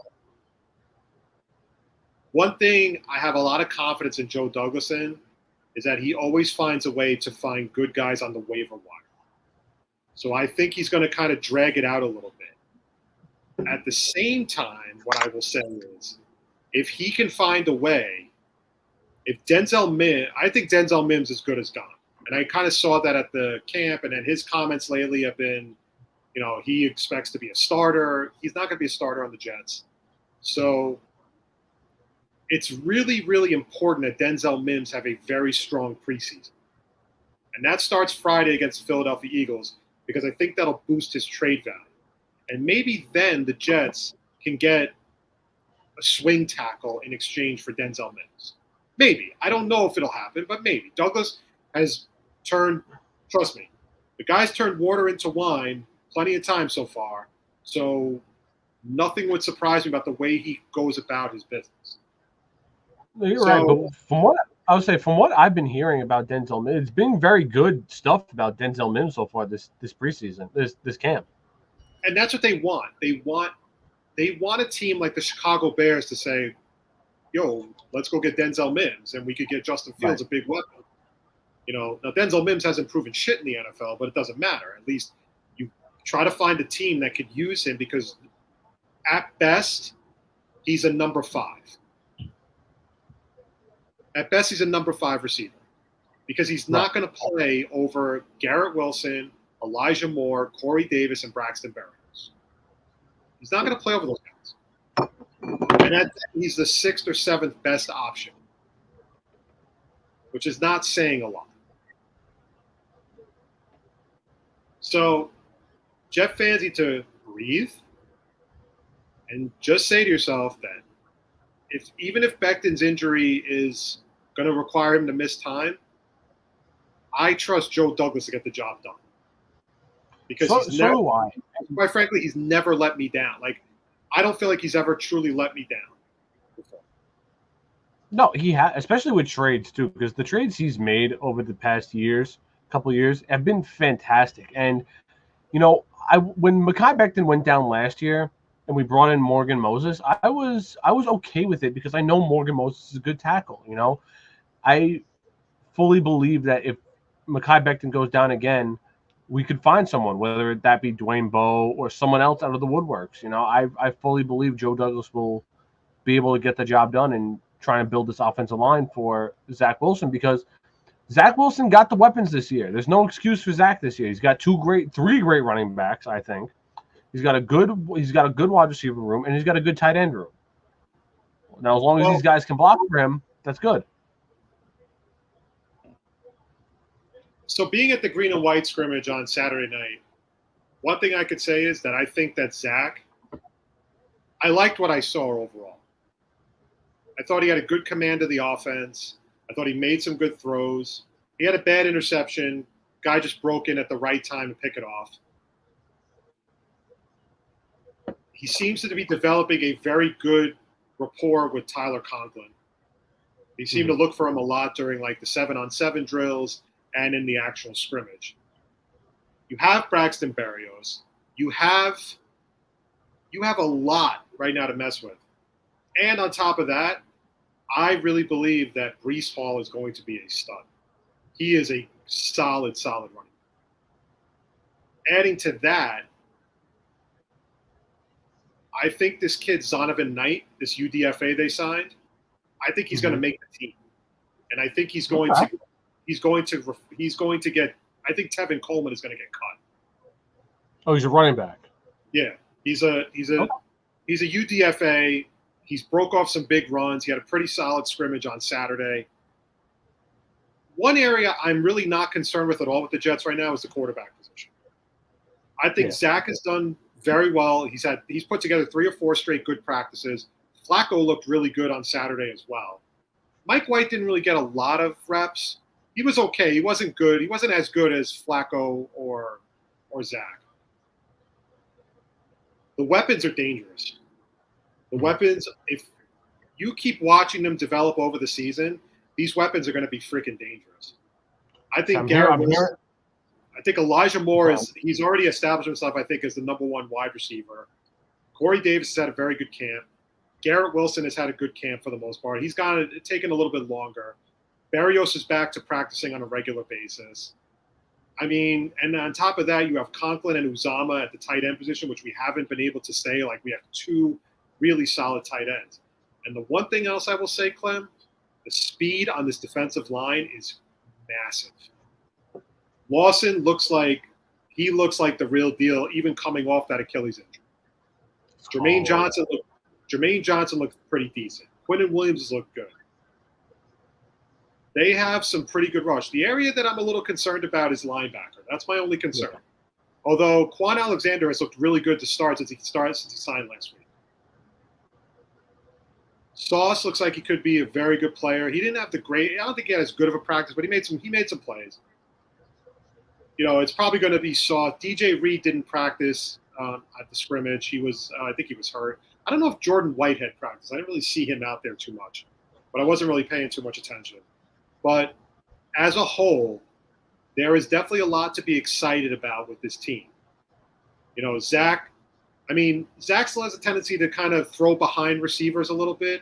one thing I have a lot of confidence in Joe Douglas in is that he always finds a way to find good guys on the waiver wire. So I think he's going to kind of drag it out a little bit. At the same time, what I will say is, if he can find a way, I think Denzel Mims is good as gone. And I kind of saw that at the camp, and then his comments lately have been, he expects to be a starter. He's not going to be a starter on the Jets. So it's really, really important that Denzel Mims have a very strong preseason. And that starts Friday against the Philadelphia Eagles, because I think that'll boost his trade value. And maybe then the Jets can get a swing tackle in exchange for Denzel Mims. Maybe. I don't know if it'll happen, but maybe. Douglas has trust me, the guy's turned water into wine plenty of times so far. So nothing would surprise me about the way he goes about his business. You're right, but from what I've been hearing about Denzel Mims, it's been very good stuff about Denzel Mims so far this preseason, this camp. And that's what they want. They want a team like the Chicago Bears to say, yo, let's go get Denzel Mims, and we could get Justin Fields, a big weapon. Now Denzel Mims hasn't proven shit in the NFL, but it doesn't matter. At least you try to find a team that could use him, because at best, he's a number 5. At best, he's a number 5 receiver, because he's not going to play over Garrett Wilson, Elijah Moore, Corey Davis, and Braxton Berrios. He's not going to play over those guys. And he's the 6th or 7th best option, which is not saying a lot. So, Jet fans need to breathe and just say to yourself that even if Becton's injury is going to require him to miss time, I trust Joe Douglas to get the job done. Because quite frankly, he's never let me down. Like, I don't feel like he's ever truly let me down before. No, he has, especially with trades too, because the trades he's made over the past couple of years, have been fantastic. And when Mekhi Becton went down last year, and we brought in Morgan Moses, I was okay with it, because I know Morgan Moses is a good tackle. I fully believe that if Mekhi Becton goes down again, we could find someone, whether that be Dwayne Bowe or someone else out of the woodworks. I fully believe Joe Douglas will be able to get the job done and try and build this offensive line for Zach Wilson, because Zach Wilson got the weapons this year. There's no excuse for Zach this year. He's got 3 great running backs, I think. He's got a good wide receiver room, and he's got a good tight end room. Now, as long as these guys can block for him, that's good. So being at the green and white scrimmage on Saturday night, one thing I could say is that I think that Zach, I liked what I saw overall. I thought he had a good command of the offense. I thought he made some good throws. He had a bad interception. Guy just broke in at the right time to pick it off. He seems to be developing a very good rapport with Tyler Conklin. He seemed to look for him a lot during like the 7-on-7 drills and in the actual scrimmage. You have Braxton Berrios. You have a lot right now to mess with. And on top of that, I really believe that Breece Hall is going to be a stud. He is a solid running back. Adding to that, I think this kid Zonovan Knight, this UDFA they signed, I think he's going to make the team, and I think he's going to get. I think Tevin Coleman is going to get cut. Oh, he's a running back. Yeah, he's a UDFA. He's broke off some big runs. He had a pretty solid scrimmage on Saturday. One area I'm really not concerned with at all with the Jets right now is the quarterback position. I think Zach has done very well. He's put together 3 or 4 straight good practices. Flacco looked really good on Saturday as well. Mike White didn't really get a lot of reps. He was okay. He wasn't good. He wasn't as good as Flacco or Zach. The weapons are dangerous. The weapons, if you keep watching them develop over the season, these weapons are going to be freaking dangerous. I think I think Elijah Moore he's already established himself, I think, as the number 1 wide receiver. Corey Davis has had a very good camp. Garrett Wilson has had a good camp for the most part. He's taken a little bit longer. Barrios is back to practicing on a regular basis. I mean, and on top of that, you have Conklin and Uzama at the tight end position, which we haven't been able to say. Like, we have two really solid tight ends. And the one thing else I will say, Klim, the speed on this defensive line is massive. Lawson looks like the real deal, even coming off that Achilles injury. Jermaine Johnson looked pretty decent. Quinnen Williams has looked good. They have some pretty good rush. The area that I'm a little concerned about is linebacker. That's my only concern. Yeah. Although Quan Alexander has looked really good to start since he signed last week. Sauce looks like he could be a very good player. He didn't have I don't think he had as good of a practice, but he made some plays. It's probably going to be Sauce. DJ Reed didn't practice at the scrimmage. He was, I think he was hurt. I don't know if Jordan Whitehead practiced. I didn't really see him out there too much, but I wasn't really paying too much attention. But as a whole, there is definitely a lot to be excited about with this team. Zach still has a tendency to kind of throw behind receivers a little bit,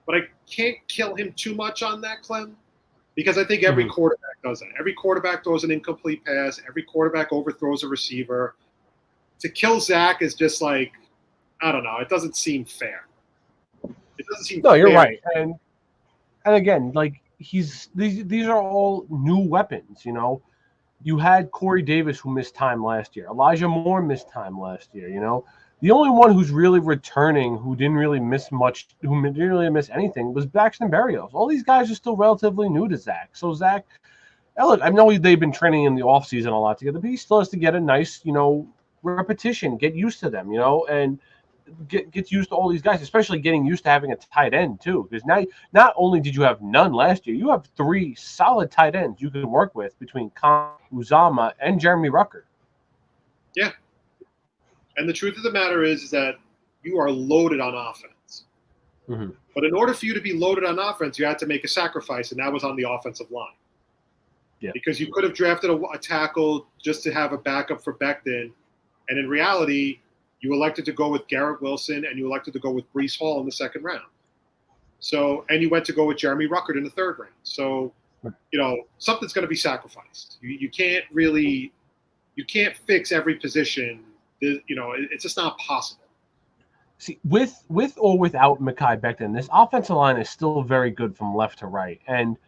but I can't kill him too much on that, Klim, because I think every quarterback does that. Every quarterback throws an incomplete pass. Every quarterback overthrows a receiver. To kill Zach is just like, I don't know. It doesn't seem fair. It doesn't seem fair. No, you're right. And again, like, these are all new weapons. You had Corey Davis, who missed time last year. Elijah Moore missed time last year. The only one who's really returning, who didn't really miss much, who didn't really miss anything, was Braxton Berrios. All these guys are still relatively new to Zach. So Zach, look, I know they've been training in the offseason a lot together, but he still has to get a nice, repetition, get used to them, and get used to all these guys, especially getting used to having a tight end too. Because now, not only did you have none last year, you have three solid tight ends you can work with between Uzama and Jeremy Rucker. Yeah. And the truth of the matter is that you are loaded on offense. Mm-hmm. But in order for you to be loaded on offense, you had to make a sacrifice, and that was on the offensive line. Yeah. Because you could have drafted a tackle just to have a backup for Becton, and in reality, you elected to go with Garrett Wilson, and you elected to go with Breece Hall in the second round. So, and you went to go with Jeremy Ruckert in the third round. So, something's going to be sacrificed. You can't fix every position. It's just not possible. See, with or without Mekhi Becton, this offensive line is still very good from left to right. And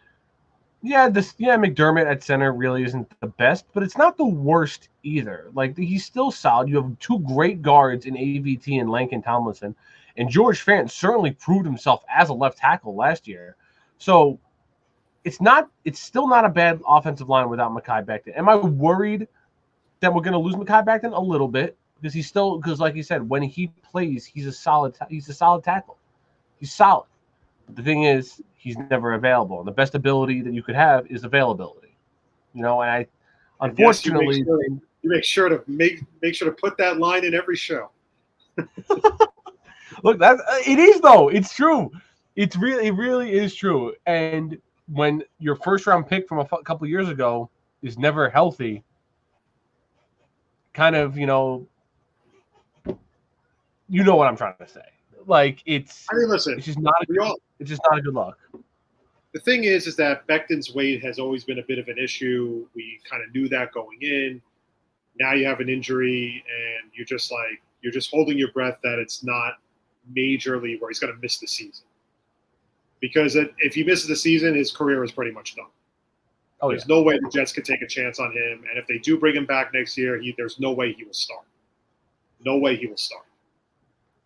McDermott at center really isn't the best, but it's not the worst either. Like, he's still solid. You have two great guards in AVT and Langston Tomlinson, and George Fant certainly proved himself as a left tackle last year. So it's still not a bad offensive line without Mekhi Becton. Am I worried that we're going to lose Mekhi Becton? A little bit, because like you said, when he plays, he's a solid tackle. He's solid. But the thing is, he's never available. And the best ability that you could have is availability. And I, unfortunately, you make sure to put that line in every show. Look, it is though. It's true. It really is true. And when your first round pick from a couple of years ago is never healthy, kind of, what I'm trying to say. Like, listen, it's just not a good look. The thing is that Becton's weight has always been a bit of an issue. We kind of knew that going in. Now you have an injury, and you're just holding your breath that it's not majorly where he's going to miss the season. Because if he misses the season, his career is pretty much done. There's no way the Jets could take a chance on him. And if they do bring him back next year, there's no way he will start. No way he will start.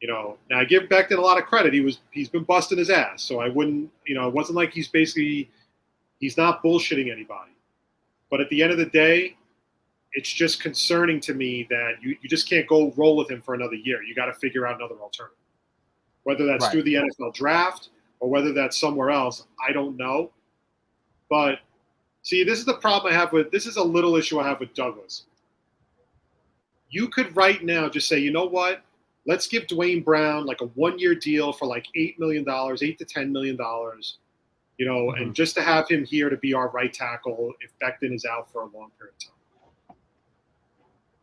Now I give Becton a lot of credit. He's been busting his ass. So I wouldn't, it wasn't like he's not bullshitting anybody. But at the end of the day, it's just concerning to me that you just can't go roll with him for another year. You got to figure out another alternative. Whether that's through the NFL draft or whether that's somewhere else, I don't know. But see, this is the problem I have this is a little issue I have with Douglas. You could right now just say, you know what? Let's give Dwayne Brown like a 1-year deal for like $8 to $10 million, and just to have him here to be our right tackle if Becton is out for a long period of time.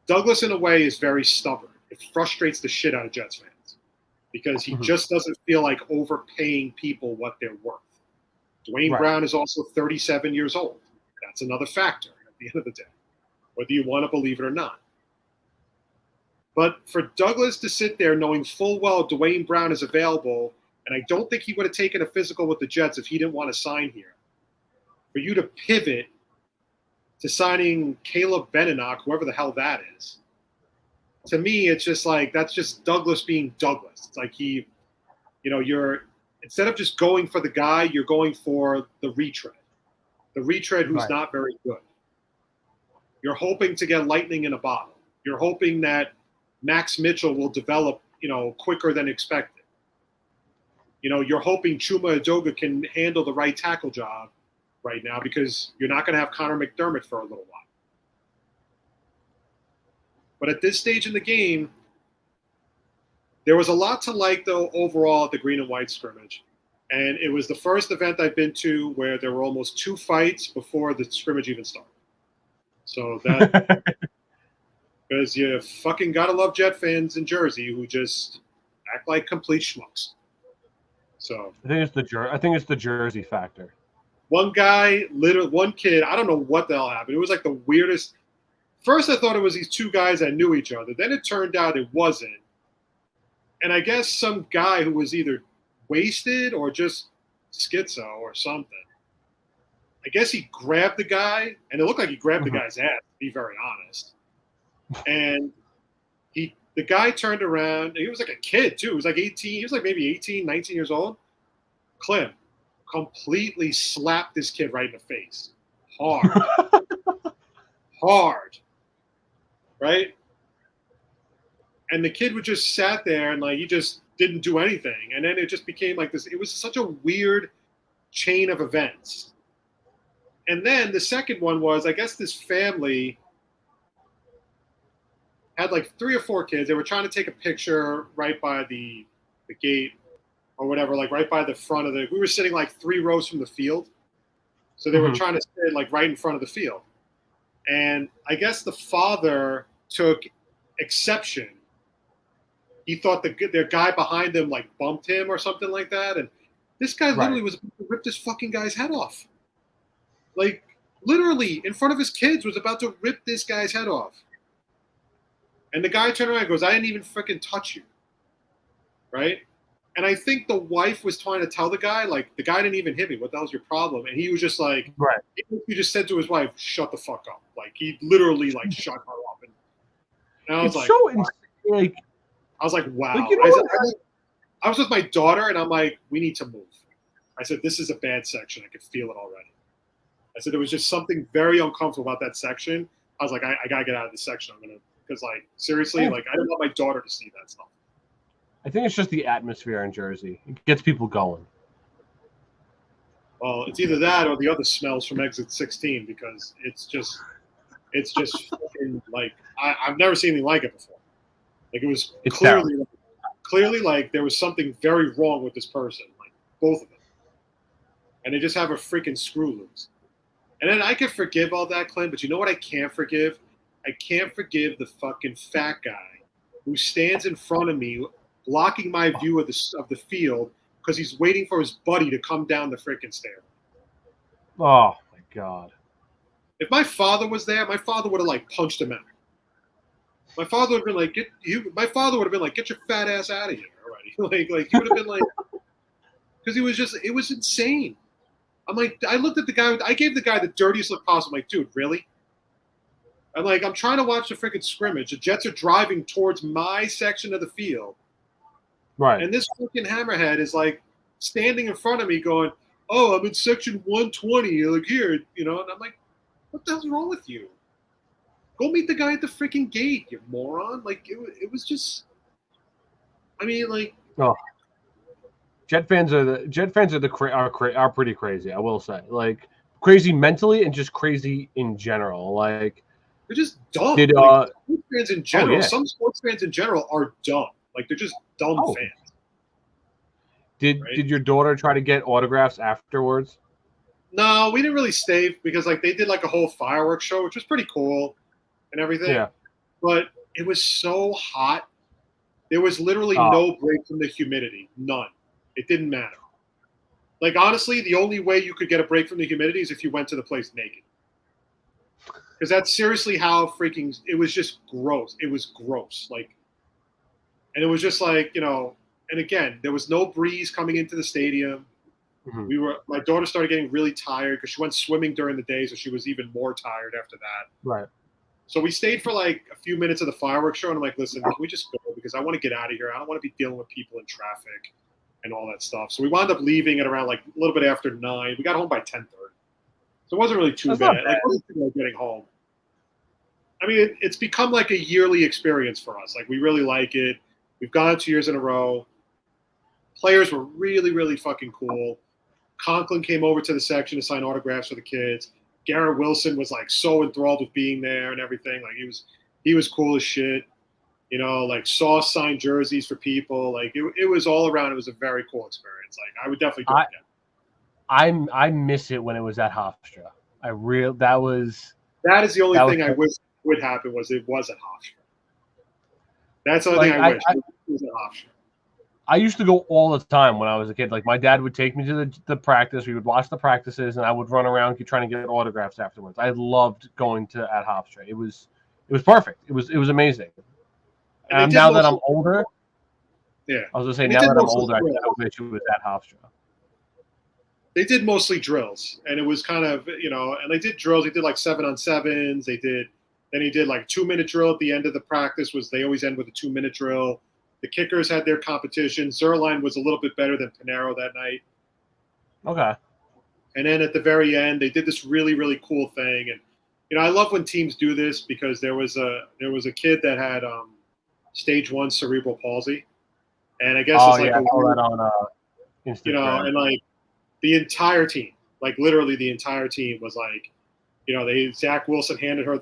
Douglas, in a way, is very stubborn. It frustrates the shit out of Jets fans because he just doesn't feel like overpaying people what they're worth. Dwayne Right. Brown is also 37 years old. That's another factor at the end of the day, whether you want to believe it or not. But for Douglas to sit there knowing full well Dwayne Brown is available, and I don't think he would have taken a physical with the Jets if he didn't want to sign here. For you to pivot to signing Caleb Beninock, whoever the hell that is, to me, it's just like, that's just Douglas being Douglas. It's like you're, instead of just going for the guy, you're going for the retread who's not very good. You're hoping to get lightning in a bottle. You're hoping that Max Mitchell will develop, quicker than expected. You're hoping Chuma Edoga can handle the right tackle job right now because you're not going to have Connor McDermott for a little while. But at this stage in the game, there was a lot to like, though, overall at the green and white scrimmage. And it was the first event I've been to where there were almost 2 fights before the scrimmage even started. So that, because you fucking gotta love Jet fans in Jersey who just act like complete schmucks. So I think it's the Jersey factor. One kid, I don't know what the hell happened. It was like the weirdest. First, I thought it was these 2 guys that knew each other. Then it turned out it wasn't. And I guess some guy who was either wasted or just schizo or something. I guess he grabbed the guy, and it looked like he grabbed the guy's ass, to be very honest. And the guy turned around. He was like a kid, too. He was like 18. He was like maybe 18, 19 years old. Klim completely slapped this kid right in the face. Hard. Hard. Right? And the kid would just sat there and like he just didn't do anything. And then it just became like this. It was such a weird chain of events. And then the second one was, I guess this family had like 3 or 4 kids. They were trying to take a picture right by the gate or whatever, like right by the front of we were sitting like 3 rows from the field. So they were trying to sit like right in front of the field. And I guess the father took exception. He thought the guy behind him like bumped him or something like that. And this guy literally was about to rip this fucking guy's head off. Like literally in front of his kids was about to rip this guy's head off. And the guy turned around and goes, I didn't even freaking touch you. Right? And I think the wife was trying to tell the guy, like, the guy didn't even hit me. What the hell's your problem? And he was just like, he just said to his wife, shut the fuck up. Like, he literally, like, shut her up. And I was like, so insane. I was like, wow. Like, you know I was with my daughter, and I'm like, we need to move. I said, this is a bad section. I could feel it already. I said, there was just something very uncomfortable about that section. I was like, I got to get out of this section. Because, like, seriously, like, I didn't want my daughter to see that stuff. I think it's just the atmosphere in Jersey. It gets people going. Well, it's either that or the other smells from Exit 16 because it's just fucking like I've never seen anything like it before. Like it was clearly like there was something very wrong with this person, like both of them, and they just have a freaking screw loose. And then I can forgive all that, Klim, but you know what I can't forgive? I can't forgive the fucking fat guy who stands in front of me, blocking my view of the field because he's waiting for his buddy to come down the freaking stair. Oh my god! If my father was there, my father would have like punched him out. My father would have been like, my father would have been like, get your fat ass out of here already. like he would have been like, because it was insane. I'm like, I looked at the guy, I gave the guy the dirtiest look possible. I'm like, dude, really? I'm trying to watch the freaking scrimmage. The Jets are driving towards my section of the field. Right. And this fucking hammerhead is like standing in front of me going, oh, I'm in section 120. Like here, and I'm like, what the hell's wrong with you? Go meet the guy at the freaking gate, you moron. Like it was just, I mean, like. Oh. Jet fans are pretty crazy. I will say, like crazy mentally and just crazy in general. Like they're just dumb. Sports fans in general, some sports fans in general are dumb. Like they're just dumb fans. Did your daughter try to get autographs afterwards? No, we didn't really stay because like they did like a whole fireworks show, which was pretty cool and everything. Yeah. But it was so hot. There was literally no break from the humidity. None. It didn't matter. Like, honestly, the only way you could get a break from the humidity is if you went to the place naked. Because that's seriously how freaking – it was just gross. It was gross. Like, and it was just like, you know – and again, there was no breeze coming into the stadium. Mm-hmm. My daughter started getting really tired because she went swimming during the day, so she was even more tired after that. Right. So we stayed for like a few minutes of the fireworks show, and I'm like, listen, can we just go? Because I want to get out of here. I don't want to be dealing with people in traffic and all that stuff. So we wound up leaving at around like a little bit after 9. We got home by 10:30. So it wasn't really too bad. Like, getting home. I mean, it's become like a yearly experience for us. Like, we really like it. We've gone 2 years in a row. Players were really, really fucking cool. Conklin came over to the section to sign autographs for the kids. Garrett Wilson was like so enthralled with being there and everything. Like, he was cool as shit. You know, like Sauce signed jerseys for people. Like, it was all around. It was a very cool experience. Like, I would definitely go again. I miss it when it was at Hofstra. That is the only thing I wish would happen was it was at Hofstra. That's the only thing I wish. It was at Hofstra. I used to go all the time when I was a kid. Like, my dad would take me to the practice. We would watch the practices, and I would run around trying to get autographs afterwards. I loved going to at Hofstra. It was perfect. It was amazing. Now that I'm older, I was gonna say now that I'm older, I wish it was at Hofstra. They did mostly drills, and it was kind of, you know, and they did drills. They did like 7-on-7s. Then he did like 2-minute drill at the end of the practice. They always end with a 2-minute drill. The kickers had their competition. Zerline was a little bit better than Pinero that night. Okay. And then at the very end, they did this really, really cool thing. And, you know, I love when teams do this because there was a kid that had stage 1 cerebral palsy. And I guess it's like I saw that on Instagram. You know, and like the entire team, like literally the entire team was like, you know, Zach Wilson handed her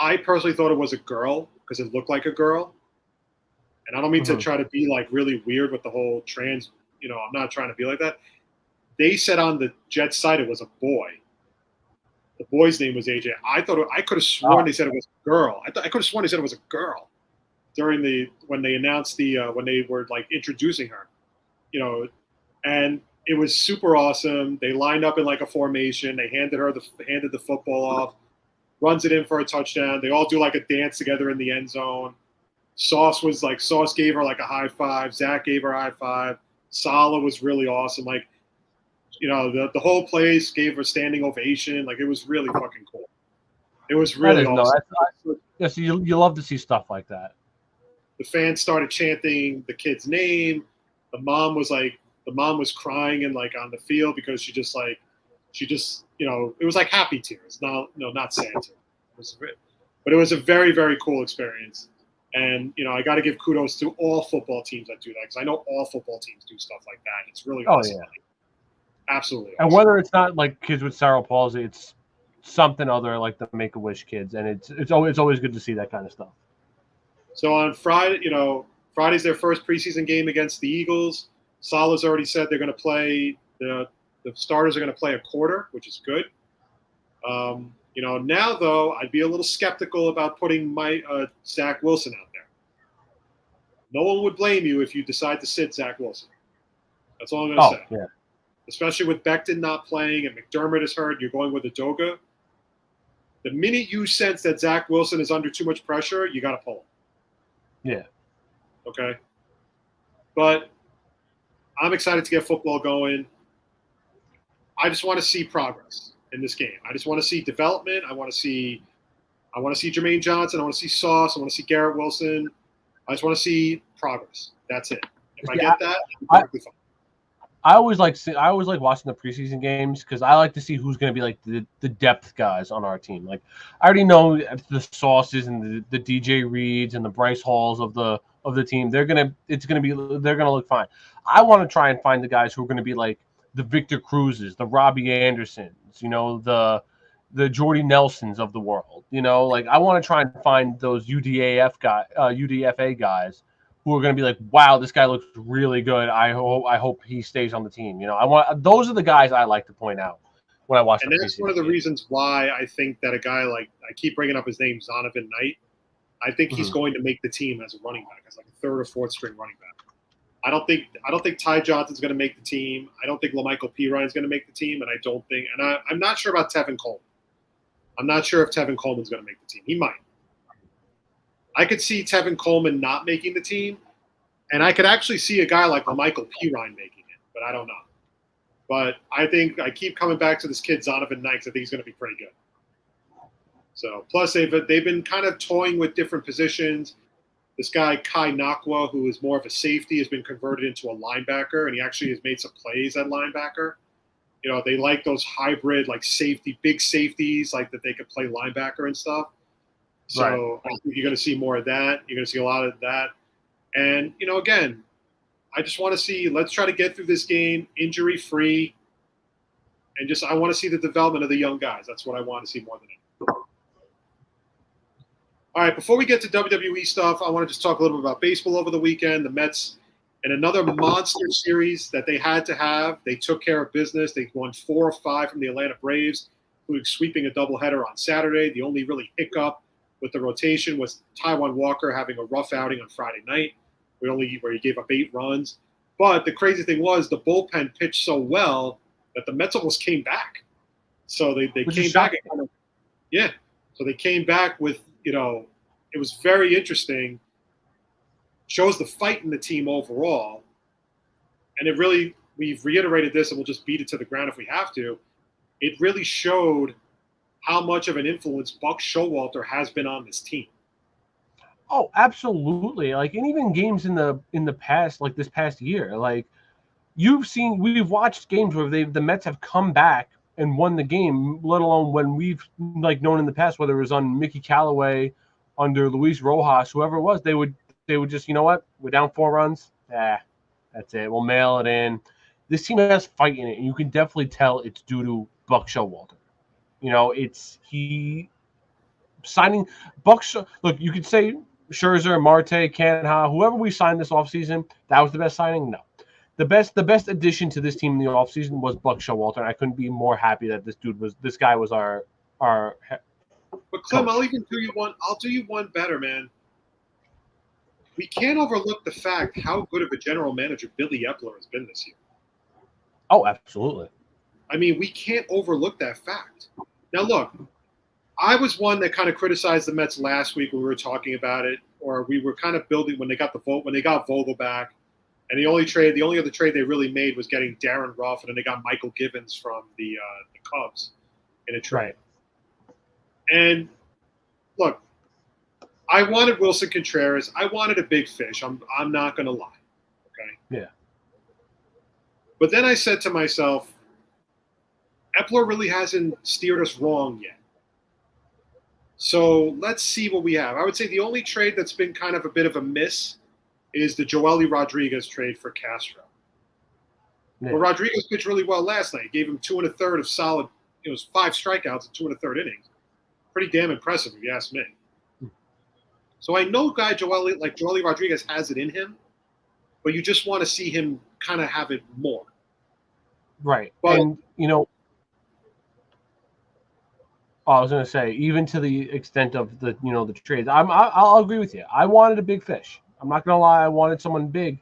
I personally thought it was a girl because it looked like a girl. And I don't mean to try to be like really weird with the whole trans, you know, I'm not trying to be like that. They said on the Jets side it was a boy. The boy's name was AJ. I could have sworn they said it was a girl. I could have sworn they said it was a girl when they announced when they were like introducing her, you know, and it was super awesome. They lined up in like a formation. They handed the football off, runs it in for a touchdown. They all do like a dance together in the end zone. Sauce gave her like a high five. Zach gave her a high five. Saleh was really awesome. Like, you know, the whole place gave her a standing ovation. Like, it was really fucking cool. It was really awesome. Yes, you love to see stuff like that. The fans started chanting the kid's name. The mom was crying and like on the field because she just, you know, it was like happy tears. Not sad tears. But it was a very, very cool experience. And, you know, I got to give kudos to all football teams that do that because I know all football teams do stuff like that. It's really awesome. Yeah. Absolutely awesome. And whether it's not like kids with cerebral palsy, it's something other like the Make-A-Wish kids. And it's always good to see that kind of stuff. So on Friday, you know, Friday's their first preseason game against the Eagles. Saleh's already said they're going to play the starters are going to play a quarter, which is good. You know, now though, I'd be a little skeptical about putting Zach Wilson out there. No one would blame you if you decide to sit Zach Wilson. That's all I'm going to say. Yeah. Especially with Becton not playing and McDermott is hurt, you're going with Udoka. The minute you sense that Zach Wilson is under too much pressure, you got to pull him. Yeah. Okay. But I'm excited to get football going. I just want to see progress in this game. I just want to see development. I want to see Jermaine Johnson. I want to see Sauce. I want to see Garrett Wilson. I just want to see progress. That's it. If I get that, I'm perfectly fine. I always like watching the preseason games because I like to see who's going to be like the depth guys on our team. Like, I already know the Sauces and the DJ Reeds and the Bryce Halls of the team. They're gonna look fine. I want to try and find the guys who are going to be like the Victor Cruzes, the Robbie Andersons, you know, the Jordy Nelsons of the world. You know, like I want to try and find those UDFA guys who are going to be like, wow, this guy looks really good. I hope he stays on the team. You know, those are the guys I like to point out when I watch. And that's one of the reasons why I think that a guy like, I keep bringing up his name, Zonovan Knight. I think he's going to make the team as a running back, as like a third or fourth string running back. I don't think Ty Johnson's going to make the team. I don't think LaMichael Pirine going to make the team, and I'm not sure about Tevin Coleman. I'm not sure if Tevin Coleman's going to make the team. He might. I could see Tevin Coleman not making the team, and I could actually see a guy like LaMichael Pirine making it, but I don't know. But I think I keep coming back to this kid Zonovan Knights. I think he's going to be pretty good. So plus they've been kind of toying with different positions. This guy, Kai Nakwa, who is more of a safety, has been converted into a linebacker, and he actually has made some plays at linebacker. You know, they like those hybrid, like big safeties, like that they could play linebacker and stuff. So right. I think you're going to see more of that. You're going to see a lot of that. And, you know, again, I just want to see, let's try to get through this game injury-free. And I want to see the development of the young guys. That's what I want to see more than anything. All right, before we get to WWE stuff, I want to just talk a little bit about baseball over the weekend. The Mets, in another monster series that they had to have, they took care of business. They won 4 of 5 from the Atlanta Braves, including sweeping a doubleheader on Saturday. The only really hiccup with the rotation was Taijuan Walker having a rough outing on Friday night, where he gave up 8 runs. But the crazy thing was the bullpen pitched so well that the Mets almost came back. So they came back. So they came back with, you know, it was very interesting. Shows the fight in the team overall. And it really, we've reiterated this and we'll just beat it to the ground if we have to. It really showed how much of an influence Buck Showalter has been on this team. Oh, absolutely. Like, and even games in the past, like this past year, like we've watched games where the Mets have come back and won the game, let alone when we've like known in the past, whether it was on Mickey Callaway, under Luis Rojas, whoever it was, they would just, you know what, we're down 4 runs. That's it. We'll mail it in. This team has fight in it, and you can definitely tell it's due to Buck Showalter. You know, he signing Buck. Look, you could say Scherzer, Marte, Canha, whoever we signed this offseason, that was the best signing? No. The best addition to this team in the offseason was Buck Showalter, and I couldn't be more happy that this guy was our But Klim, I'll do you one better, man. We can't overlook the fact how good of a general manager Billy Epler has been this year. Oh, absolutely. I mean, we can't overlook that fact. Now, look, I was one that kind of criticized the Mets last week when we were talking about it, or we were kind of building when they got Vogel back. And the only other trade they really made was getting Darren Ruff, and then they got Michael Givens from the Cubs in a trade. Right. And look, I wanted Wilson Contreras. I wanted a big fish. I'm not going to lie. Okay. Yeah. But then I said to myself, Epler really hasn't steered us wrong yet. So let's see what we have. I would say the only trade that's been kind of a bit of a miss is the Joely Rodriguez trade for Castro. Yeah. Well, Rodriguez pitched really well last night. Gave him 2 1/3 of solid. It was 5 strikeouts in 2 1/3 innings. Pretty damn impressive, if you ask me. So I know Joely Rodriguez has it in him, but you just want to see him kind of have it more. Right. But, and, you know, I was going to say, even to the extent of the trades, I'll agree with you. I wanted a big fish. I'm not going to lie. I wanted someone big.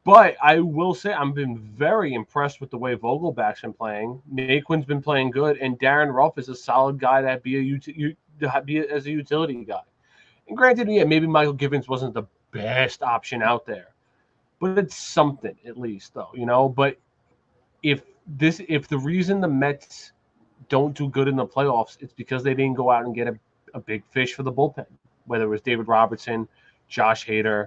But I will say I've been very impressed with the way Vogelback's been playing. Naquin's been playing good, and Darren Ruff is a solid guy to be as a utility guy. And granted, yeah, maybe Michael Givens wasn't the best option out there, but it's something at least, though, you know. But if the reason the Mets don't do good in the playoffs, it's because they didn't go out and get a big fish for the bullpen, whether it was David Robertson, Josh Hader,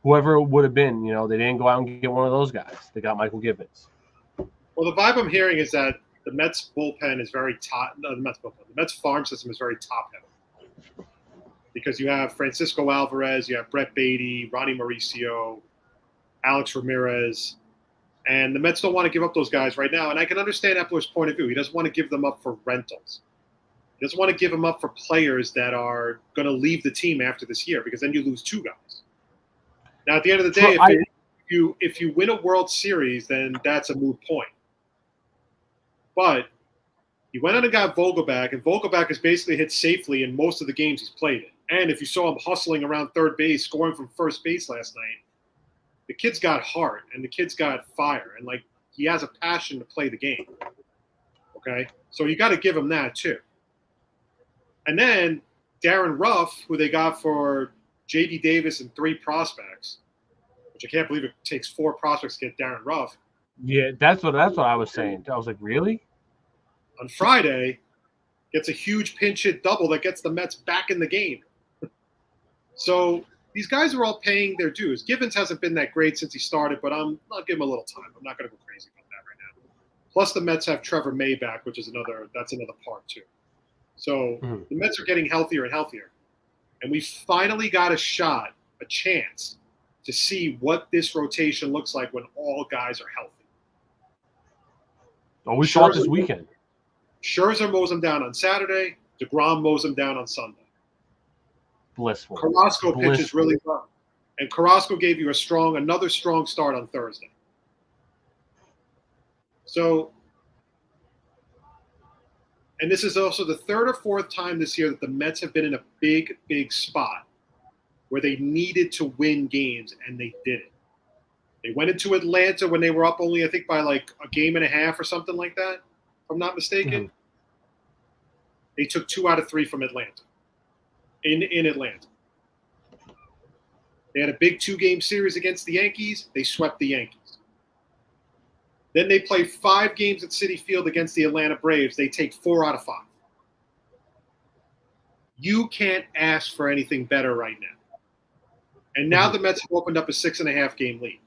whoever it would have been. You know, they didn't go out and get one of those guys. They got Michael Givens. Well, the vibe I'm hearing is that the Mets bullpen is very top. No, the Mets farm system is very top heavy, because you have Francisco Alvarez, you have Brett Beatty, Ronnie Mauricio, Alex Ramirez, and the Mets don't want to give up those guys right now. And I can understand Epler's point of view. He doesn't want to give them up for rentals. He doesn't want to give them up for players that are going to leave the team after this year, because then you lose 2 guys. Now, at the end of the day, if you win a World Series, then that's a moot point. But you went out and got Vogelback, and Vogelback has basically hit safely in most of the games he's played in. And if you saw him hustling around third base, scoring from first base last night, the kid's got heart and the kid's got fire, and like he has a passion to play the game. Okay, so you got to give him that too. And then Darren Ruff, who they got for J.D. Davis and 3 prospects, which I can't believe it takes 4 prospects to get Darren Ruff. Yeah, that's what I was saying. I was like, really? On Friday, gets a huge pinch hit double that gets the Mets back in the game. So these guys are all paying their dues. Givens hasn't been that great since he started, but I'll give him a little time. I'm not going to go crazy about that right now. Plus, the Mets have Trevor May back, which is another part too. So the Mets are getting healthier and healthier, and we finally got a chance to see what this rotation looks like when all guys are healthy. Oh, we saw it this weekend. Scherzer mows him down on Saturday. DeGrom mows him down on Sunday. Blissful. Carrasco pitches really well. And Carrasco gave you another strong start on Thursday. So, and this is also the 3rd or 4th time this year that the Mets have been in a big, big spot where they needed to win games, and they did it. They went into Atlanta when they were up only, I think, by like a game and a half or something like that, if I'm not mistaken. They took 2 out of 3 from Atlanta. In Atlanta. They had a big 2-game series against the Yankees. They swept the Yankees. Then they play 5 games at Citi Field against the Atlanta Braves. They take 4 out of 5. You can't ask for anything better right now. And now the Mets have opened up a 6.5-game lead.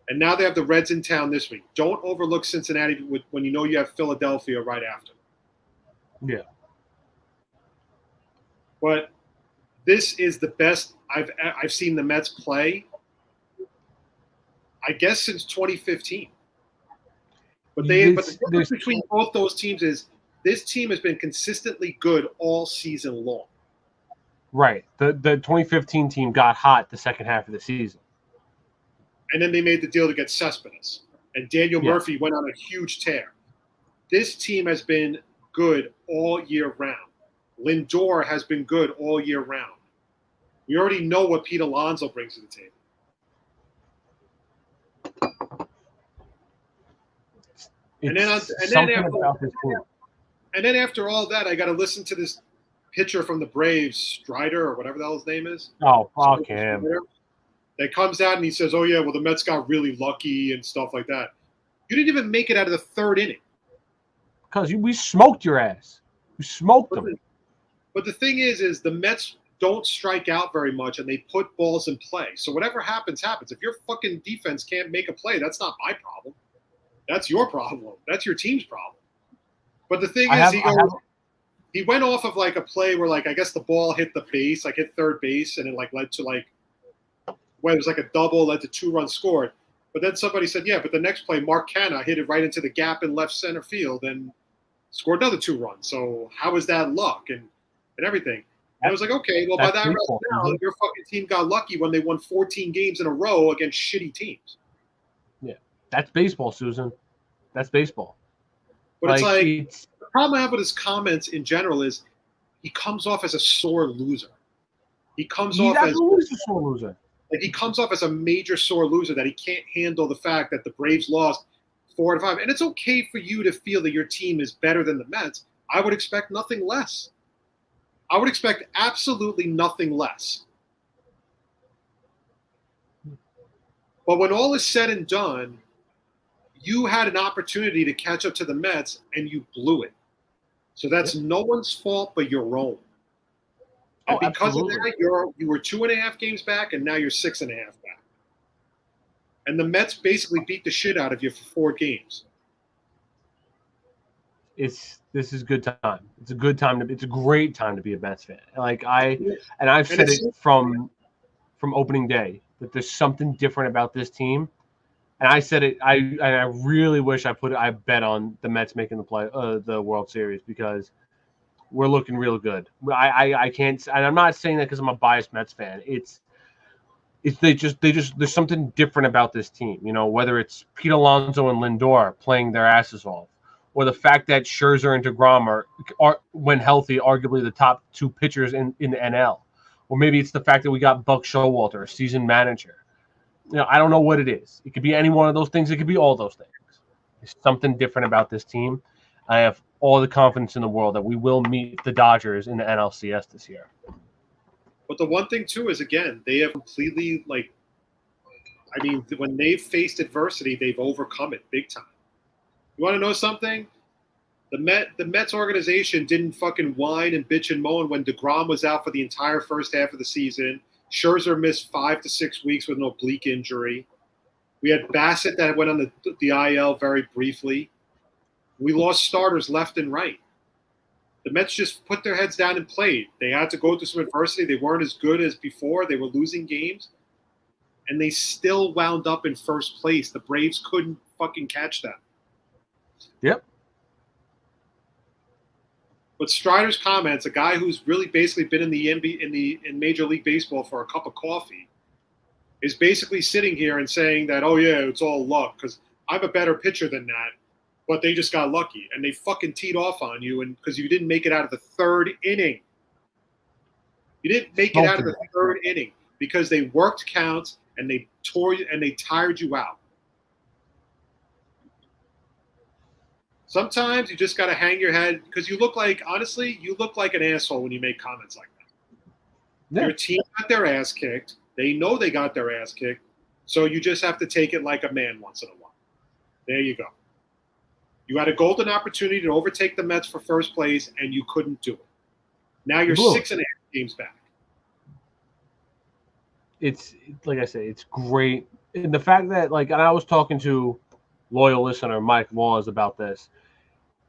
And now they have the Reds in town this week. Don't overlook Cincinnati when you know you have Philadelphia right after. Yeah. But this is the best I've seen the Mets play, I guess, since 2015. But the difference between both those teams is this team has been consistently good all season long. Right. The 2015 team got hot the second half of the season. And then they made the deal to get Cespedes. And Daniel Murphy went on a huge tear. This team has been good all year round. Lindor has been good all year round. We already know what Pete Alonso brings to the table. And then after all that, I got to listen to this pitcher from the Braves, Strider, or whatever the hell his name is. Oh, fuck him. That comes out and he says, oh, yeah, well, the Mets got really lucky and stuff like that. You didn't even make it out of the 3rd inning. Because we smoked your ass. We smoked them. But the thing is the Mets don't strike out very much, and they put balls in play. So whatever happens, happens. If your fucking defense can't make a play, that's not my problem. That's your problem. That's your team's problem. But the thing is, he went off of like a play where, like, I guess the ball hit the base, like hit third base, and it like led to like, well, it was like a double, led to 2 runs scored. But then somebody said, yeah, but the next play, Mark Canha hit it right into the gap in left center field and scored another 2 runs. So how is that luck and everything? And I was like, okay, well, by that rationale, your fucking team got lucky when they won 14 games in a row against shitty teams. Yeah, that's baseball, Susan. That's baseball. But the problem I have with his comments in general is he comes off as a sore loser. He comes off as a sore loser. Like he comes off as a major sore loser that he can't handle the fact that the Braves lost 4 out of 5. And it's okay for you to feel that your team is better than the Mets. I would expect nothing less. I would expect absolutely nothing less. But when all is said and done, you had an opportunity to catch up to the Mets and you blew it. So that's no one's fault but your own. And because of that, you were 2.5 games back, and now you're 6.5 back. And the Mets basically beat the shit out of you for 4 games. This is good time. It's a good time it's a great time to be a Mets fan. I've said it from opening day that there's something different about this team. And I said it. I really wish I bet on the Mets making the World Series because we're looking real good. I can't, and I'm not saying that because I'm a biased Mets fan. They just there's something different about this team. You know, whether it's Pete Alonso and Lindor playing their asses off, or the fact that Scherzer and DeGrom are when healthy, arguably the top 2 pitchers in the NL, or maybe it's the fact that we got Buck Showalter, a seasoned manager. I don't know what it is. It could be any one of those things. It could be all those things. There's something different about this team. I have all the confidence in the world that we will meet the Dodgers in the NLCS this year. But the one thing too is, again, they have completely when they've faced adversity, they've overcome it big time. You want to know something? The Mets organization didn't fucking whine and bitch and moan when DeGrom was out for the entire first half of the season. Scherzer missed 5 to 6 weeks with an oblique injury. We had Bassett that went on the IL very briefly. We lost starters left and right. The Mets just put their heads down and played. They had to go through some adversity. They weren't as good as before. They were losing games. And they still wound up in first place. The Braves couldn't fucking catch them. Yep. But Strider's comments, a guy who's really basically been in Major League Baseball for a cup of coffee, is basically sitting here and saying that, oh yeah, it's all luck because I'm a better pitcher than that, but they just got lucky and they fucking teed off on you and because you didn't make it out of the third inning. You didn't make it out of the third inning because they worked counts and they tore you and they tired you out. Sometimes you just got to hang your head because you look like an asshole when you make comments like that. Yeah. Your team got their ass kicked. They know they got their ass kicked. So you just have to take it like a man once in a while. There you go. You had a golden opportunity to overtake the Mets for first place, and you couldn't do it. Now you're 6.5 games back. It's like I say, it's great. And the fact that, and I was talking to loyal listener Mike Laws about this,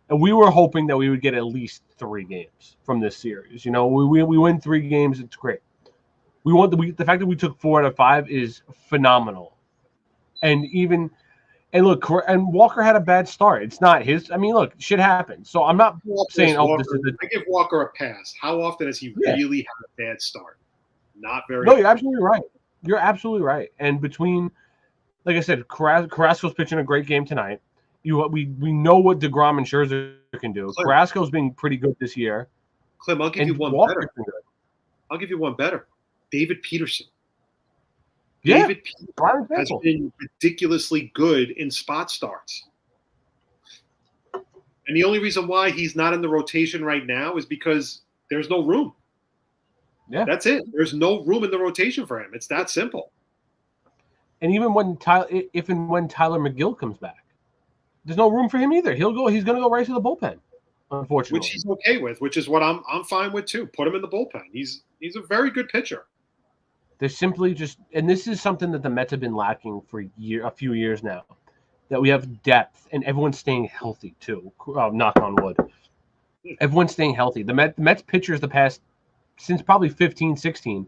and we were hoping that we would get at least 3 games from this series. We win 3 games, it's great. We want the fact that we took 4 out of 5 is phenomenal. And look, and Walker had a bad start. It's not his. I mean, look, shit happens. So I'm not saying, this is I give Walker a pass. How often has he really had a bad start? Not very. No, you're absolutely right. You're absolutely right. And between, like I said, Carrasco's pitching a great game tonight. We know what DeGrom and Scherzer can do. Klim. Carrasco's being pretty good this year. Klim, I'll give you one better. I'll give you one better. David Peterson. David Peterson has been ridiculously good in spot starts. And the only reason why he's not in the rotation right now is because there's no room. Yeah. That's it. There's no room in the rotation for him. It's that simple. And even when Tyler McGill comes back, there's no room for him either. He's going to go right to the bullpen, unfortunately. Which he's okay with, which is what I'm fine with too. Put him in the bullpen. He's a very good pitcher. They're simply and this is something that the Mets have been lacking for a few years now, that we have depth and everyone's staying healthy too. Knock on wood. Everyone's staying healthy. The Mets pitchers since probably 15, 16,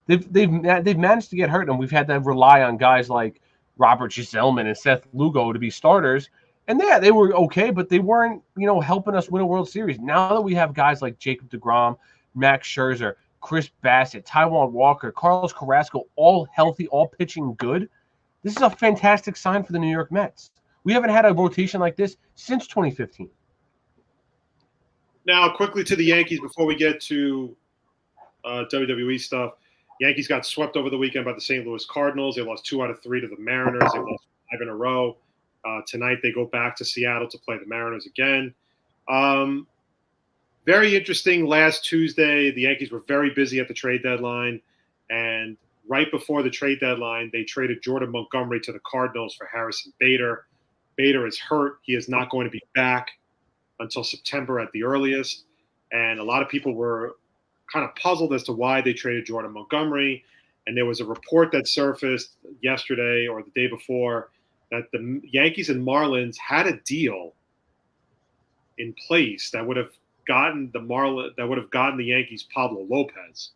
they've managed to get hurt, and we've had to rely on guys like Robert Gsellman and Seth Lugo to be starters. And they were okay, but they weren't, helping us win a World Series. Now that we have guys like Jacob deGrom, Max Scherzer, Chris Bassett, Taijuan Walker, Carlos Carrasco, all healthy, all pitching good, this is a fantastic sign for the New York Mets. We haven't had a rotation like this since 2015. Now, quickly to the Yankees before we get to WWE stuff. Yankees got swept over the weekend by the St. Louis Cardinals. They lost 2 out of 3 to the Mariners. They lost 5 in a row. Tonight they go back to Seattle to play the Mariners again. Very interesting. Last Tuesday, the Yankees were very busy at the trade deadline. And right before the trade deadline, they traded Jordan Montgomery to the Cardinals for Harrison Bader. Bader is hurt. He is not going to be back until September at the earliest. And a lot of people were kind of puzzled as to why they traded Jordan Montgomery. And there was a report that surfaced yesterday or the day before that the Yankees and Marlins had a deal in place that would have gotten the Yankees Pablo Lopez.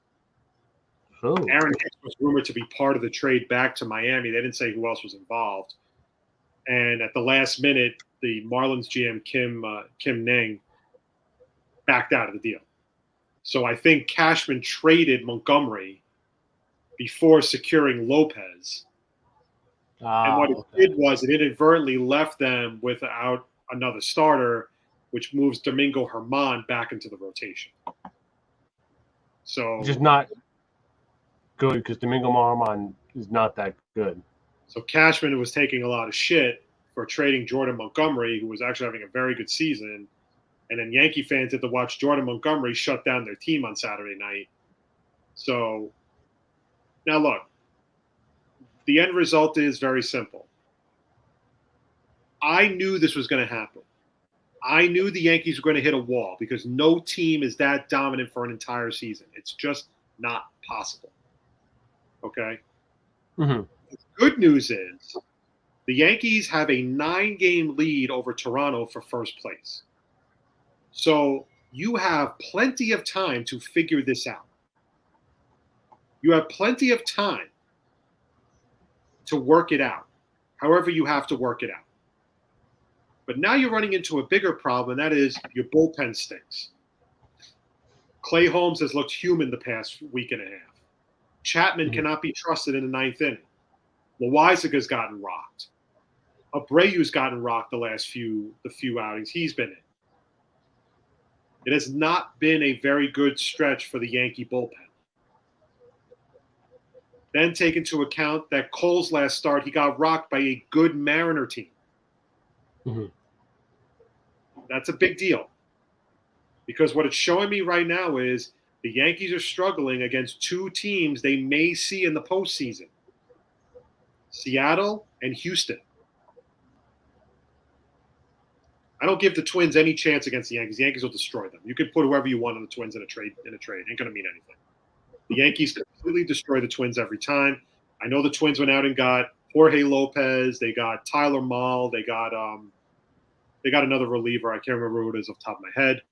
Oh. Aaron Hicks was rumored to be part of the trade back to Miami. They didn't say who else was involved. And at the last minute, the Marlins GM Kim Neng backed out of the deal. So I think Cashman traded Montgomery before securing Lopez. And what it did was it inadvertently left them without another starter, which moves Domingo Germán back into the rotation. So just not good because Domingo Germán is not that good. So Cashman was taking a lot of shit for trading Jordan Montgomery, who was actually having a very good season. And then Yankee fans had to watch Jordan Montgomery shut down their team on Saturday night. So now look, the end result is very simple. I knew this was going to happen. I knew the Yankees were going to hit a wall because no team is that dominant for an entire season. It's just not possible. Okay? Mm-hmm. The good news is the Yankees have a 9-game lead over Toronto for first place. So you have plenty of time to figure this out. You have plenty of time to work it out, however you have to work it out. But now you're running into a bigger problem, and that is your bullpen stinks. Clay Holmes has looked human the past week and a half. Chapman cannot be trusted in the 9th inning. Loizaga's gotten rocked. Abreu's gotten rocked the few outings he's been in. It has not been a very good stretch for the Yankee bullpen. Then take into account that Cole's last start, he got rocked by a good Mariner team. Mm-hmm. That's a big deal. Because what it's showing me right now is the Yankees are struggling against 2 teams they may see in the postseason. Seattle and Houston. I don't give the Twins any chance against the Yankees. The Yankees will destroy them. You can put whoever you want on the Twins in a trade. It ain't going to mean anything. The Yankees completely destroy the Twins every time. I know the Twins went out and got Jorge Lopez. They got Tyler Mahle. They got another reliever. I can't remember who it is off the top of my head.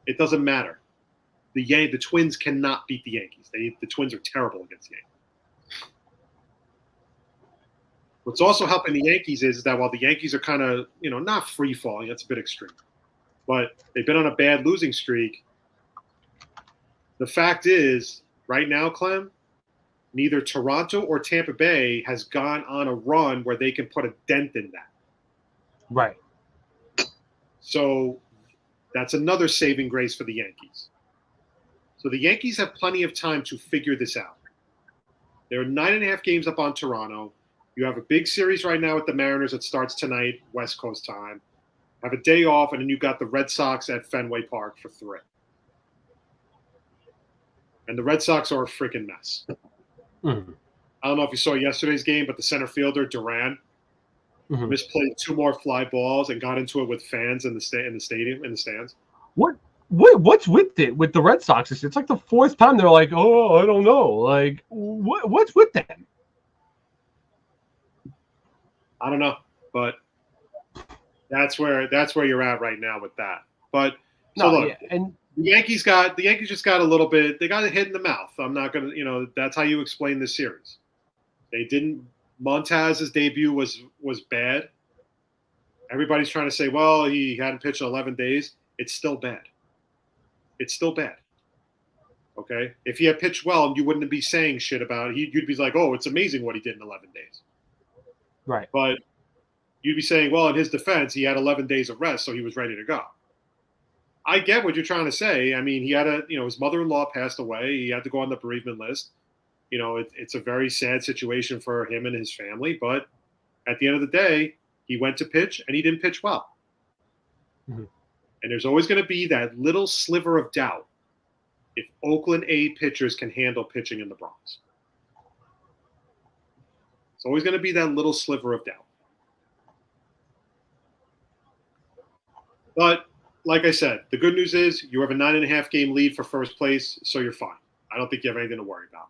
It doesn't matter. The Twins cannot beat the Yankees. The Twins are terrible against the Yankees. What's also helping the Yankees is that while the Yankees are kind of, not free falling, that's a bit extreme, but they've been on a bad losing streak. The fact is, right now, Klim, neither Toronto or Tampa Bay has gone on a run where they can put a dent in that. Right. So that's another saving grace for the Yankees. So the Yankees have plenty of time to figure this out. They're 9.5 games up on Toronto. You have a big series right now with the Mariners that starts tonight, West Coast time. Have a day off, and then you've got the Red Sox at Fenway Park for 3. And the Red Sox are a freaking mess. Mm-hmm. I don't know if you saw yesterday's game, but the center fielder, Duran, misplayed 2 more fly balls and got into it with fans in the stadium, in the stands. What's with it with the Red Sox? It's like the 4th time they're like, oh, I don't know. Like, what's with them? I don't know, but that's where you're at right now with that. But look, and the Yankees just got a little bit. They got a hit in the mouth. I'm not gonna, that's how you explain this series. They didn't. Montaz's debut was bad. Everybody's trying to say, well, he hadn't pitched in 11 days. It's still bad. It's still bad. Okay, if he had pitched well, you wouldn't be saying shit about it. You'd be like, oh, it's amazing what he did in 11 days. Right. But you'd be saying, well, in his defense, he had 11 days of rest, so he was ready to go. I get what you're trying to say. I mean, he had his mother-in-law passed away. He had to go on the bereavement list. It's a very sad situation for him and his family. But at the end of the day, he went to pitch, and he didn't pitch well. Mm-hmm. And there's always going to be that little sliver of doubt if Oakland A pitchers can handle pitching in the Bronx. It's always going to be that little sliver of doubt. But like I said, the good news is you have a 9.5 game lead for first place, so you're fine. I don't think you have anything to worry about.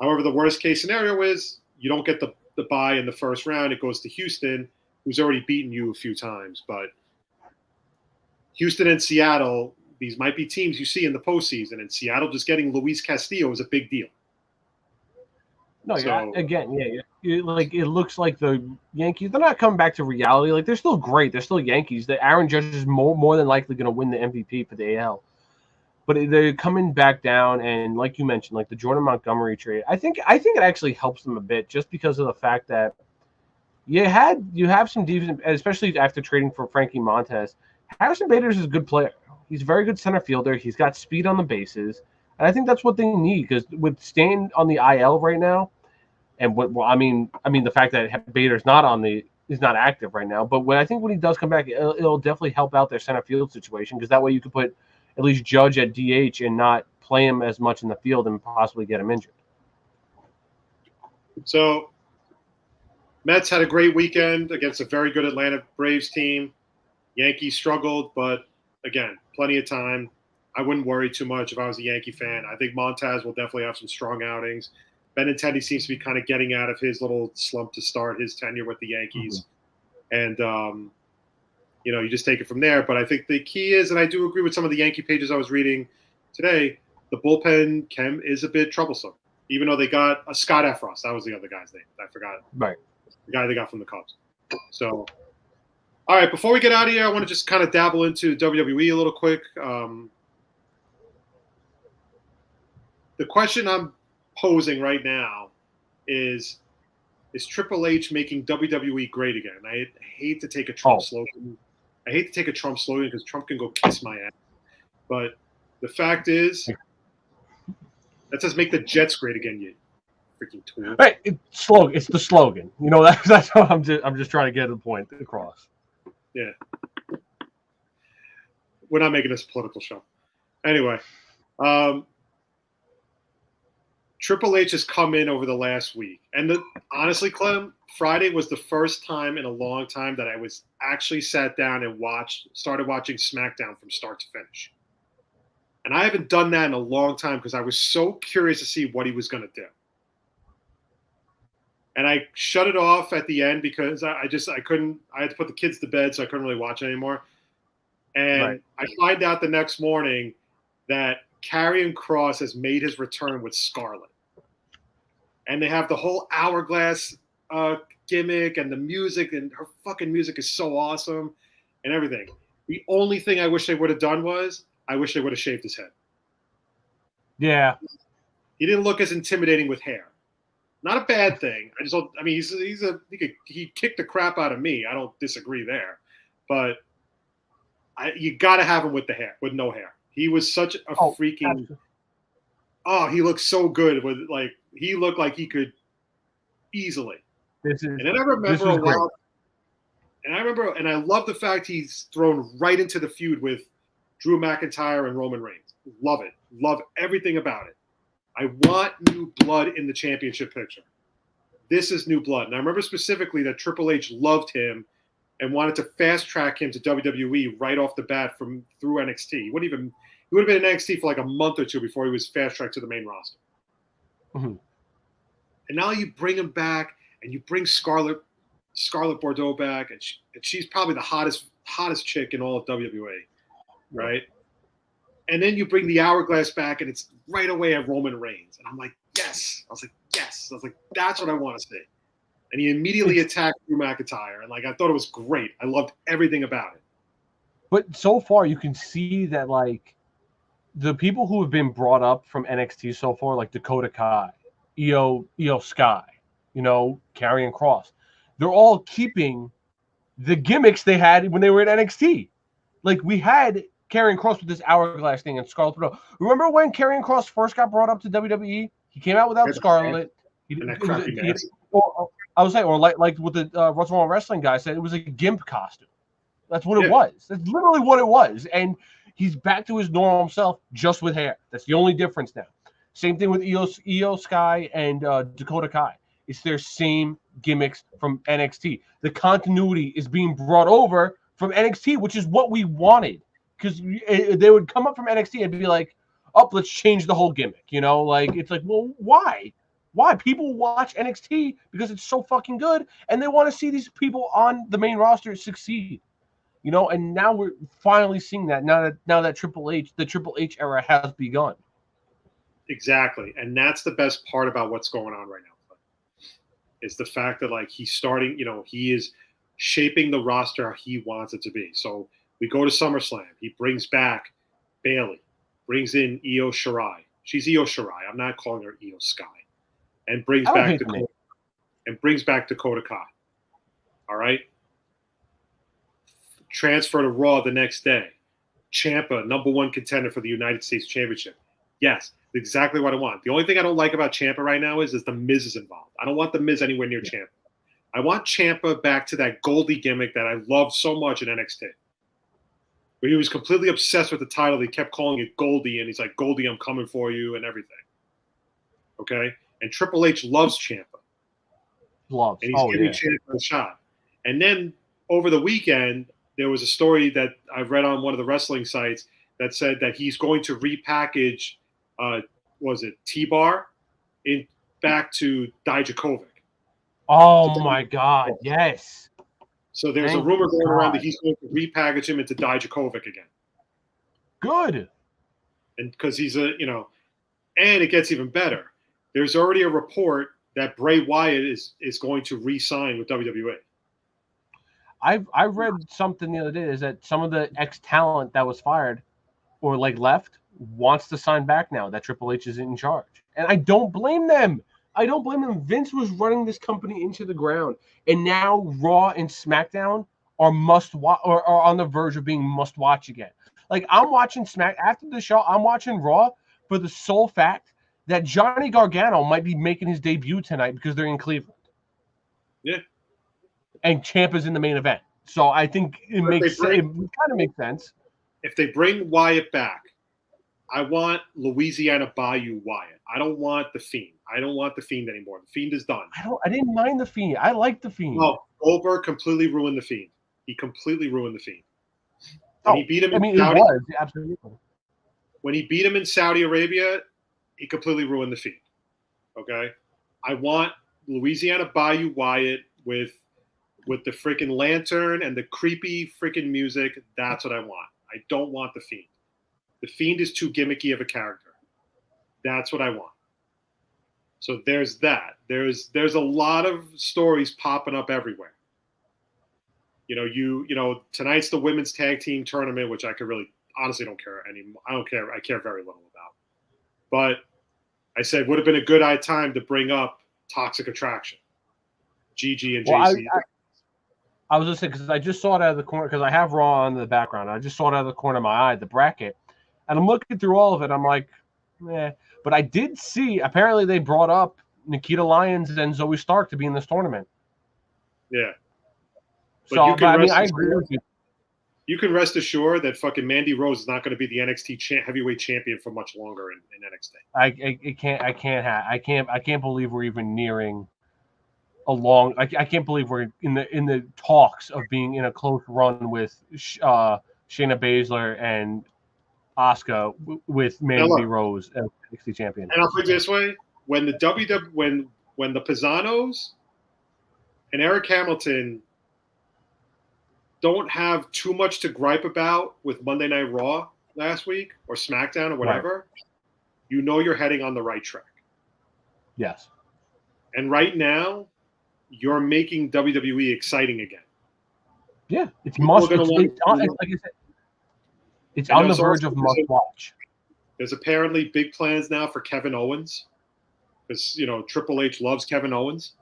However, the worst case scenario is you don't get the bye in the first round. It goes to Houston, who's already beaten you a few times. But Houston and Seattle, these might be teams you see in the postseason, and Seattle just getting Luis Castillo is a big deal. No, it looks like the Yankees, they're not coming back to reality. Like, they're still great. They're still Yankees. The Aaron Judge is more than likely going to win the MVP for the AL. But they're coming back down, and like you mentioned, like the Jordan Montgomery trade, I think it actually helps them a bit just because of the fact that you have some defense, especially after trading for Frankie Montas. Harrison Bader is a good player. He's a very good center fielder. He's got speed on the bases. And I think that's what they need because with staying on the IL right now, And the fact that Bader's is not active right now. But I think when he does come back, it'll definitely help out their center field situation, because that way you could put at least Judge at DH and not play him as much in the field and possibly get him injured. So Mets had a great weekend against a very good Atlanta Braves team. Yankees struggled, but again, plenty of time. I wouldn't worry too much if I was a Yankee fan. I think Montez will definitely have some strong outings. Benintendi seems to be kind of getting out of his little slump to start his tenure with the Yankees. Mm-hmm. And, you just take it from there. But I think the key is, and I do agree with some of the Yankee pages I was reading today, the bullpen is a bit troublesome, even though they got a Scott Efros. That was the other guy's name. I forgot. Right. The guy they got from the Cubs. So, all right, before we get out of here, I want to just kind of dabble into WWE a little quick. The question I'm posing right now is Triple H making WWE great again? I hate to take a Trump slogan. I hate to take a Trump slogan because Trump can go kiss my ass. But the fact is, that says make the Jets great again, you freaking tool. Right, it's the slogan. That's how I'm just trying to get the point across. Yeah. We're not making this a political show. Anyway, Triple H has come in over the last week. And honestly, Klim, Friday was the first time in a long time that I was actually sat down and started watching SmackDown from start to finish. And I haven't done that in a long time because I was so curious to see what he was going to do. And I shut it off at the end because I couldn't. I had to put the kids to bed, so I couldn't really watch it anymore. And right. I find out the next morning that Karrion Kross has made his return with Scarlett. And they have the whole hourglass gimmick and the music, and her fucking music is so awesome and everything. The only thing I wish they would have done was I wish they would have shaved his head. Yeah. He didn't look as intimidating with hair. Not a bad thing. He kicked the crap out of me. I don't disagree there, but you got to have him with no hair. He was such a freaking. Absolutely. Oh, he looked so good he looked like he could easily. And then I remember a while, and I love the fact he's thrown right into the feud with Drew McIntyre and Roman Reigns. Love it. Love everything about it. I want new blood in the championship picture. This is new blood. And I remember specifically that Triple H loved him and wanted to fast track him to WWE right off the bat through NXT. He would have been in NXT for like a month or two before he was fast tracked to the main roster. Mm-hmm. And now you bring him back, and you bring Scarlett Bordeaux back, and she's probably the hottest chick in all of WWE, right? And then you bring the Hourglass back, and it's right away at Roman Reigns. And I'm like, yes. I was like, yes. I was like, that's what I want to see. And he immediately attacked Drew McIntyre. And I thought it was great. I loved everything about it. But so far, you can see that the people who have been brought up from NXT so far, like Dakota Kai, Io Sky, Karrion Kross, they're all keeping the gimmicks they had when they were in NXT. We had Karrion Kross with this hourglass thing and Scarlett Bordeaux. Remember when Karrion Kross first got brought up to WWE? He came out without Scarlett. I was saying, or like with the Russell Wrestling guy said, it was a gimp costume. That's what it was. That's literally what it was. And he's back to his normal self, just with hair. That's the only difference now. Same thing with Io Sky and Dakota Kai. It's their same gimmicks from NXT. The continuity is being brought over from NXT, which is what we wanted. Because they would come up from NXT and be like, let's change the whole gimmick. It's like, well, why? Why? People watch NXT because it's so fucking good, and they want to see these people on the main roster succeed. And now we're finally seeing that. Now that the Triple H era has begun. Exactly, and that's the best part about what's going on right now. Is the fact that he's starting. He is shaping the roster he wants it to be. So we go to SummerSlam. He brings back Bayley, brings in Io Shirai. She's Io Shirai. I'm not calling her Io Sky. And brings back Dakota Kai. All right. Transfer to Raw the next day. Ciampa, #1 contender for the United States Championship. Yes, exactly what I want. The only thing I don't like about Ciampa right now is the Miz is involved. I don't want the Miz anywhere near Ciampa. I want Ciampa back to that Goldie gimmick that I loved so much in NXT. Where he was completely obsessed with the title. He kept calling it Goldie, and he's like, Goldie, I'm coming for you, and everything. Okay? And Triple H loves Ciampa. Loves. And he's giving Ciampa a shot. And then over the weekend, there was a story that I read on one of the wrestling sites that said that he's going to repackage, T-Bar back to Dijakovic. Oh, my God. Yes. So there's a rumor going around that he's going to repackage him into Dijakovic again. Good. And because he's and it gets even better. There's already a report that Bray Wyatt is going to re-sign with WWE. I read something the other day is that some of the ex-talent that was fired or left wants to sign back now that Triple H is in charge. And I don't blame them. Vince was running this company into the ground, and now Raw and SmackDown are must-watch or are on the verge of being must-watch again. I'm watching after the show. I'm watching Raw for the sole fact that Johnny Gargano might be making his debut tonight because they're in Cleveland. Yeah, and Ciampa's in the main event, so I think it kind of makes sense. If they bring Wyatt back, I want Louisiana Bayou Wyatt. I don't want the Fiend. I don't want the Fiend anymore. The Fiend is done. I didn't mind the Fiend. I like the Fiend. No, Goldberg completely ruined the Fiend. He completely ruined the Fiend. When he beat him in Saudi, it was absolutely. When he beat him in Saudi Arabia, he completely ruined the Fiend. Okay, I want Louisiana Bayou Wyatt with the freaking lantern and the creepy freaking music. That's what I want. I don't want the Fiend. The Fiend is too gimmicky of a character. That's what I want. So there's that. There's a lot of stories popping up everywhere. Tonight's the women's tag team tournament, which I could really honestly don't care anymore. I don't care. I care very little about. But I said would have been a good time to bring up Toxic Attraction, Gigi and JC. I was just saying because I just saw it out of the corner because I have Raw on the background. I just saw it out of the corner of my eye, the bracket, and I'm looking through all of it. I'm like, But I did see apparently they brought up Nikita Lyons and Zoe Stark to be in this tournament. Yeah. But I agree with you. You can rest assured that fucking Mandy Rose is not going to be the NXT heavyweight champion for much longer in NXT. I can't believe we're even nearing I can't believe we're in the talks of being in a close run with Shayna Baszler and Asuka with Mandy Rose as NXT champion. And I'll put it this way: when the when the Pizzanos and Eric Hamilton don't have too much to gripe about with Monday Night Raw last week or SmackDown or whatever, you're heading on the right track. Yes. And right now, you're making WWE exciting again. Yeah, it's must. Like I said, it's on the verge of must watch. There's apparently big plans now for Kevin Owens because Triple H loves Kevin Owens.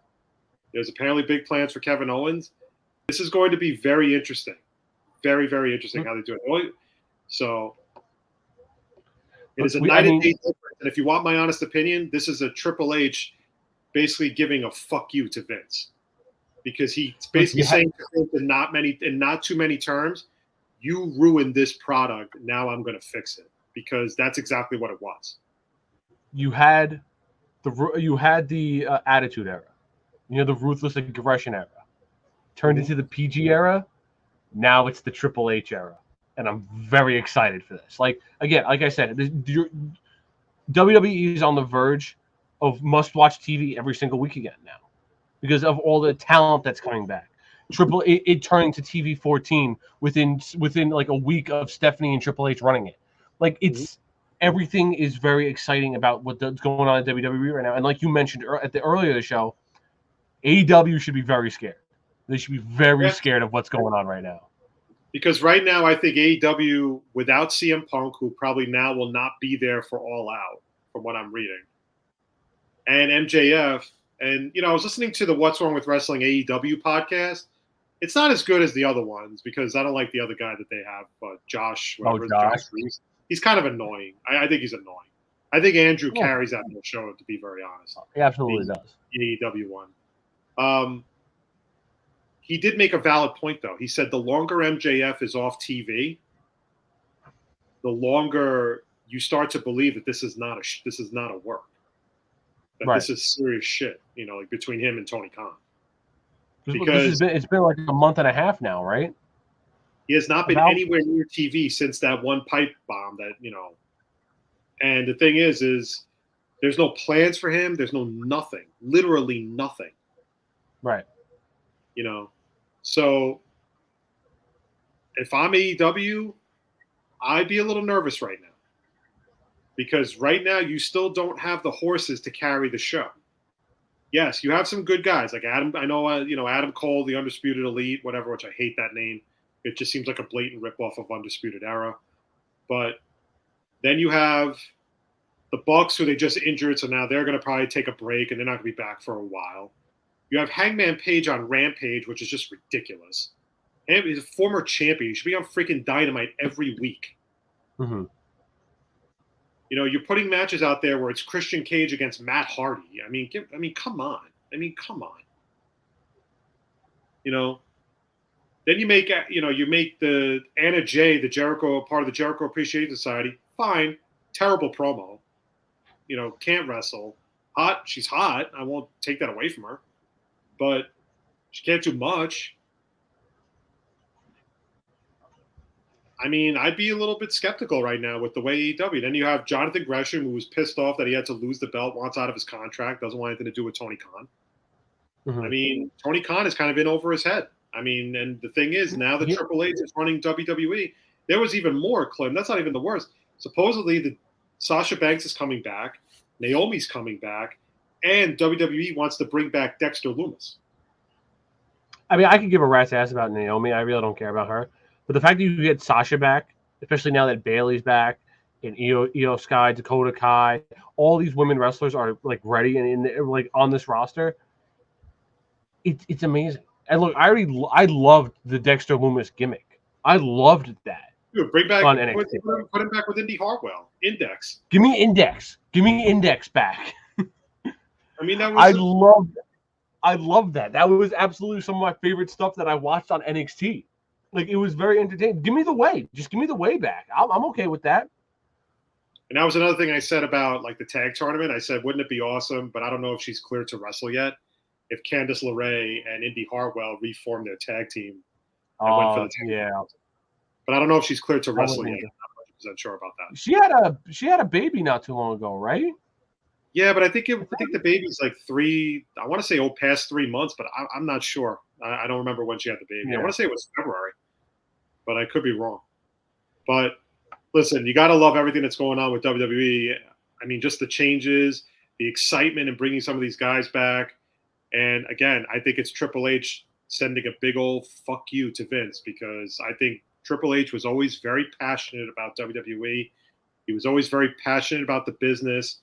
There's apparently big plans for Kevin Owens. This is going to be very interesting, very very interesting how they do it. So it is a night and day difference. And if you want my honest opinion, this is a Triple H basically giving a fuck you to Vince because he's basically saying to Vince in not too many terms, you ruined this product. Now I'm going to fix it because that's exactly what it was. You had the Attitude Era, the Ruthless Aggression Era, turned into the PG era. Now it's the Triple H era, and I'm very excited for this. Like I said, WWE is on the verge of must-watch TV every single week again now because of all the talent that's coming back. It turning to TV 14 within like a week of Stephanie and Triple H running it. Like everything is very exciting about what's going on at WWE right now. And like you mentioned at the earlier of the show, AEW should be very scared. They should be very scared of what's going on right now. Because right now, I think AEW without CM Punk, who probably now will not be there for All Out, from what I'm reading, and MJF, and I was listening to the What's Wrong with Wrestling AEW podcast. It's not as good as the other ones because I don't like the other guy that they have, Josh. Josh. He's kind of annoying. I think he's annoying. I think Andrew carries that whole show, to be very honest. He absolutely does. The AEW one. He did make a valid point, though. He said the longer MJF is off TV, the longer you start to believe that this is not a work. That this is serious shit, like between him and Tony Khan. Because it's been like a month and a half now, right? He has not been anywhere near TV since that one pipe bomb And the thing is there's no plans for him. There's nothing, literally nothing. Right. So if I'm AEW, I'd be a little nervous right now. Because right now you still don't have the horses to carry the show. Yes, you have some good guys like Adam. I know, Adam Cole, the Undisputed Elite, whatever, which I hate that name. It just seems like a blatant ripoff of Undisputed Era. But then you have the Bucks, who they just injured, so now they're going to probably take a break, and they're not going to be back for a while. You have Hangman Page on Rampage, which is just ridiculous. And he's a former champion. He should be on freaking Dynamite every week. Mm-hmm. You're putting matches out there where it's Christian Cage against Matt Hardy. I mean, come on. Then you make the Anna Jay, the Jericho, part of the Jericho Appreciation Society. Fine. Terrible promo. Can't wrestle. Hot. She's hot. I won't take that away from her. But she can't do much. I mean, I'd be a little bit skeptical right now with the way AEW. Then you have Jonathan Gresham, who was pissed off that he had to lose the belt, wants out of his contract, doesn't want anything to do with Tony Khan. Mm-hmm. I mean, Tony Khan is kind of in over his head. I mean, and the thing is, now that Triple H is running WWE, there was even more, Klim. That's not even the worst. Supposedly, Sasha Banks is coming back, Naomi's coming back, and WWE wants to bring back Dexter Lumis. I mean, I could give a rat's ass about Naomi. I really don't care about her. But the fact that you get Sasha back, especially now that Bayley's back, and Io Sky, Dakota Kai, all these women wrestlers are like ready and on this roster. It's amazing. And look, I loved the Dexter Lumis gimmick. I loved that. Dude, bring back put him back with Indy Hartwell. Index. Give me Index. Give me Index back. I mean, that was I loved that. That was absolutely some of my favorite stuff that I watched on NXT. Like, it was very entertaining. Give me the way. Just give me the way back. I'm okay with that. And that was another thing I said about like the tag tournament. I said, wouldn't it be awesome? But I don't know if she's cleared to wrestle yet. If Candice LeRae and Indy Hartwell reform their tag team. Went for the tag team. But I don't know if she's cleared to wrestle yet. I'm not 100% sure about that. She had a baby not too long ago, right? Yeah, but I think the baby's like I want to say past 3 months, but I'm not sure. I don't remember when she had the baby. Yeah. I want to say it was February, but I could be wrong. But listen, you got to love everything that's going on with WWE. I mean, just the changes, the excitement in bringing some of these guys back. And again, I think it's Triple H sending a big old fuck you to Vince, because I think Triple H was always very passionate about WWE. He was always very passionate about the business.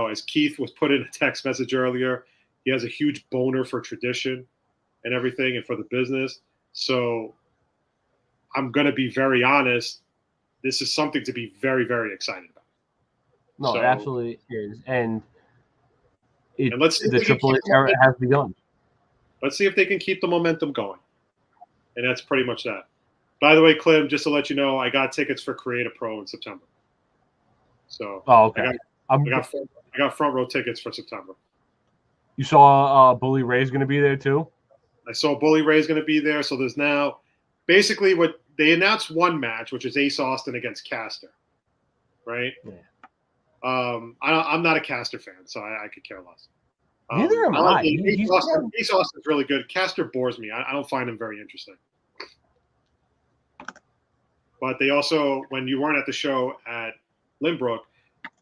As Keith was put in a text message earlier, he has a huge boner for tradition and everything and for the business. So I'm going to be very honest. This is something to be very, very excited about. No, it absolutely is. And let's see the Triple H era has begun. Let's see if they can keep the momentum going. And that's pretty much that. By the way, Klim, just to let you know, I got tickets for Creative Pro in September. So okay. I got front row tickets for September. You saw Bully Ray's going to be there too? I saw Bully Ray's going to be there. So there's now basically what they announced one match, which is Ace Austin against Caster, right? Yeah. I'm not a Caster fan, so I could care less. Neither am I. Ace Austin's really good. Caster bores me. I don't find him very interesting. But they also, when you weren't at the show at Lynbrook,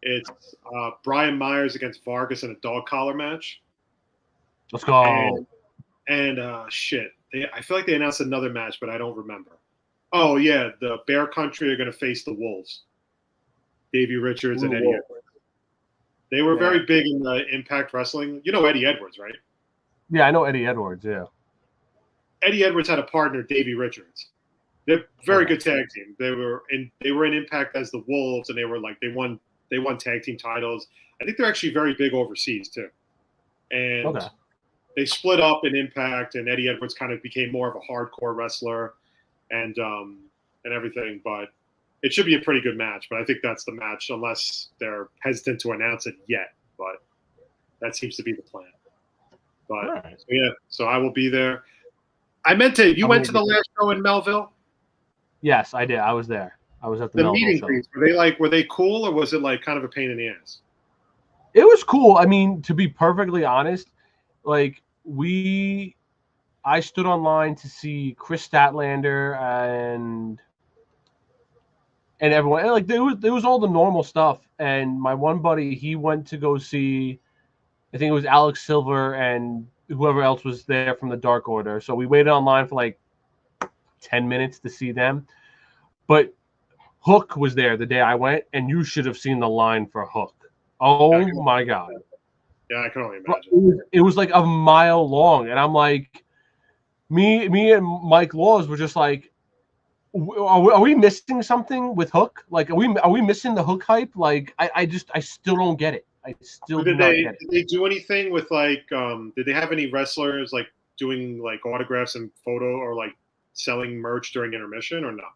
it's Brian Myers against Vargas in a dog collar match. Let's go. And shit. I feel like they announced another match, but I don't remember. Oh, yeah. The Bear Country are going to face the Wolves. Davey Richards and Eddie Edwards. They were very big in the Impact Wrestling. You know Eddie Edwards, right? Yeah, I know Eddie Edwards, yeah. Eddie Edwards had a partner, Davey Richards. They're very good tag team. They were in Impact as the Wolves, and they won They won tag team titles. I think they're actually very big overseas too. And they split up in Impact, and Eddie Edwards kind of became more of a hardcore wrestler and everything. But it should be a pretty good match. But I think that's the match, unless they're hesitant to announce it yet. But that seems to be the plan. But so I will be there. I meant to. You went to the last show in Melville? Yes, I did. I was there. I was at the Melville meeting show. greets. Were they cool, or was it like kind of a pain in the ass? It was cool. I mean, to be perfectly honest, like I stood online to see Chris Statlander and everyone. And like there was all the normal stuff. And my one buddy, he went to go see, I think it was Alex Silver and whoever else was there from the Dark Order. So we waited online for like 10 minutes to see them. But Hook was there the day I went, and you should have seen the line for Hook. Oh my God. Yeah, I can only imagine. It was like a mile long. And I'm like, me and Mike Laws were just like, are we missing something with Hook? Like, are we missing the Hook hype? Like, I still don't get it. I still do not get it. Did they do anything with like did they have any wrestlers like doing like autographs and photo or like selling merch during intermission or not?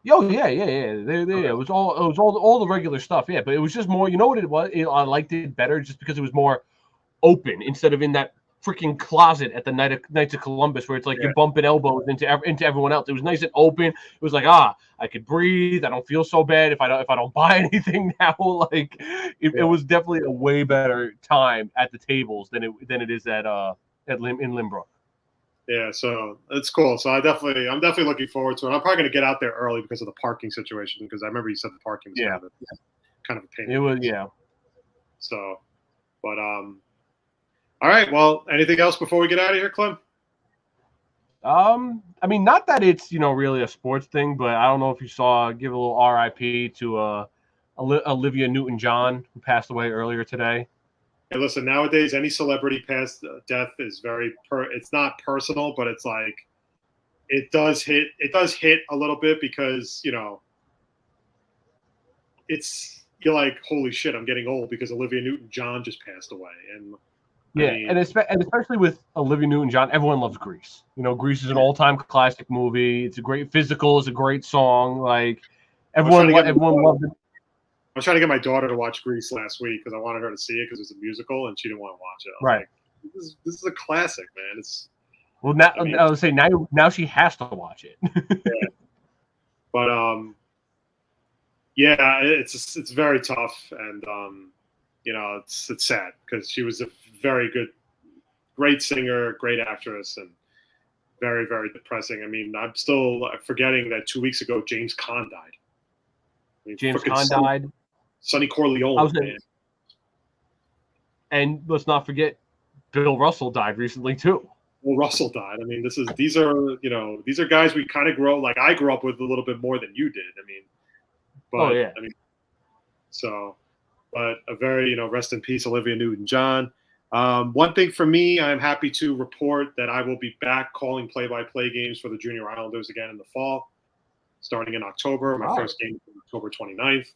Oh yeah. It was all the regular stuff, yeah. But it was just more. You know what it was? I liked it better just because it was more open instead of in that freaking closet at the Knights of Columbus where it's like you're bumping elbows into everyone else. It was nice and open. It was like I could breathe. I don't feel so bad if I don't buy anything now. Like it was definitely a way better time at the tables than it is in Limbrook. Yeah, so it's cool. So I'm definitely looking forward to it. I'm probably going to get out there early because of the parking situation, because I remember you said the parking was kind of a pain. It was, So, but all right. Well, anything else before we get out of here, Klim? I mean, not that it's really a sports thing, but I don't know if you saw. Give a little RIP to Olivia Newton-John, who passed away earlier today. Hey, listen, nowadays any celebrity past death is it's not personal, but it's like it does hit a little bit because you're like, holy shit, I'm getting old because Olivia Newton-John just passed away. And and especially with Olivia Newton-John, everyone loves Grease. Grease is an all-time classic movie. It's a great physical. It's a great song. Like everyone loved it. I was trying to get my daughter to watch Grease last week because I wanted her to see it because it's a musical, and she didn't want to watch it. I was like, this is a classic, man. I would say now she has to watch it. Yeah. But it's very tough, and it's sad because she was a very great singer, great actress, and very, very depressing. I mean, I'm still forgetting that 2 weeks ago James Caan died. James Caan died. Sonny Corleone, man. And let's not forget, Bill Russell died recently too. Well, Russell died. I mean, these are guys we kind of grow. Like I grew up with a little bit more than you did. I mean, but but a very rest in peace, Olivia Newton-John. One thing for me, I'm happy to report that I will be back calling play-by-play games for the Junior Islanders again in the fall, starting in October. My first game is October 29th.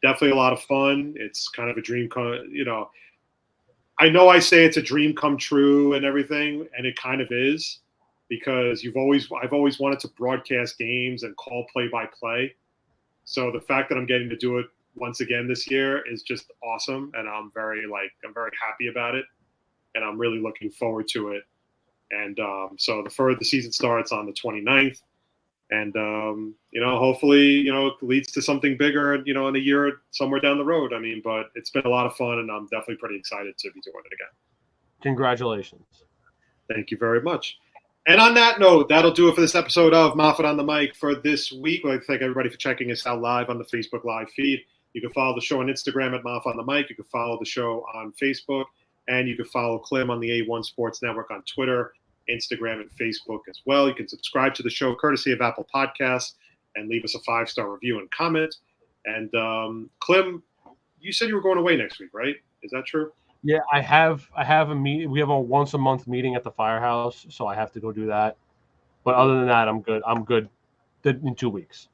Definitely a lot of fun. It's kind of a dream I know I say it's a dream come true and everything, and it kind of is, because I've always wanted to broadcast games and call play-by-play. So the fact that I'm getting to do it once again this year is just awesome, and I'm very happy about it, and I'm really looking forward to it. And so the season starts on the 29th. And, hopefully, it leads to something bigger, in a year somewhere down the road. I mean, but it's been a lot of fun, and I'm definitely pretty excited to be doing it again. Congratulations. Thank you very much. And on that note, that'll do it for this episode of Moffett on the Mic for this week. I'd like to thank everybody for checking us out live on the Facebook Live feed. You can follow the show on Instagram at Moffett on the Mic. You can follow the show on Facebook, and you can follow Klim on the A1 Sports Network on Twitter, Instagram, and Facebook as well. You can subscribe to the show courtesy of Apple Podcasts and leave us a 5-star review and comment. And Klim, you said you were going away next week, right? Is that true? Yeah, I have a meeting. We have a once a month meeting at the firehouse, so I have to go do that. But other than that, I'm good. I'm good in 2 weeks.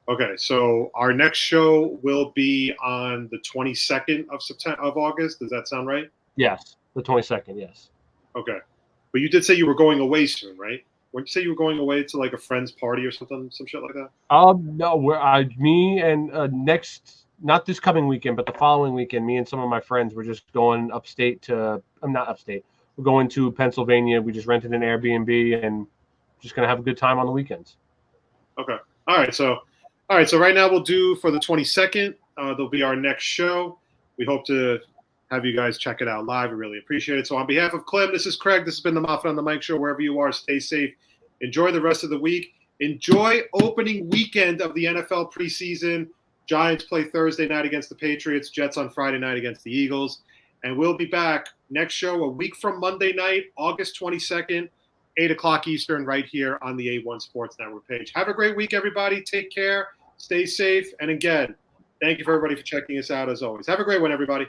Okay, so our next show will be on the 22nd of August. Does that sound right? Yes, the 22nd. Yes. Okay, but you did say you were going away soon, right? When you say you were going away to like a friend's party or something, some shit like that? No, me and not this coming weekend, but the following weekend, me and some of my friends were just going upstate to. I'm not upstate. We're going to Pennsylvania. We just rented an Airbnb and just gonna have a good time on the weekends. Okay. All right. So right now we'll do for the 22nd. There'll be our next show. We hope to have you guys check it out live. We really appreciate it. So on behalf of Klim, this is Craig. This has been the Moffett on the Mic Show. Wherever you are, stay safe. Enjoy the rest of the week. Enjoy opening weekend of the NFL preseason. Giants play Thursday night against the Patriots. Jets on Friday night against the Eagles. And we'll be back next show a week from Monday night, August 22nd. 8 o'clock Eastern, right here on the A1 Sports Network page. Have a great week, everybody. Take care. Stay safe. And again, thank you for everybody for checking us out, as always. Have a great one, everybody.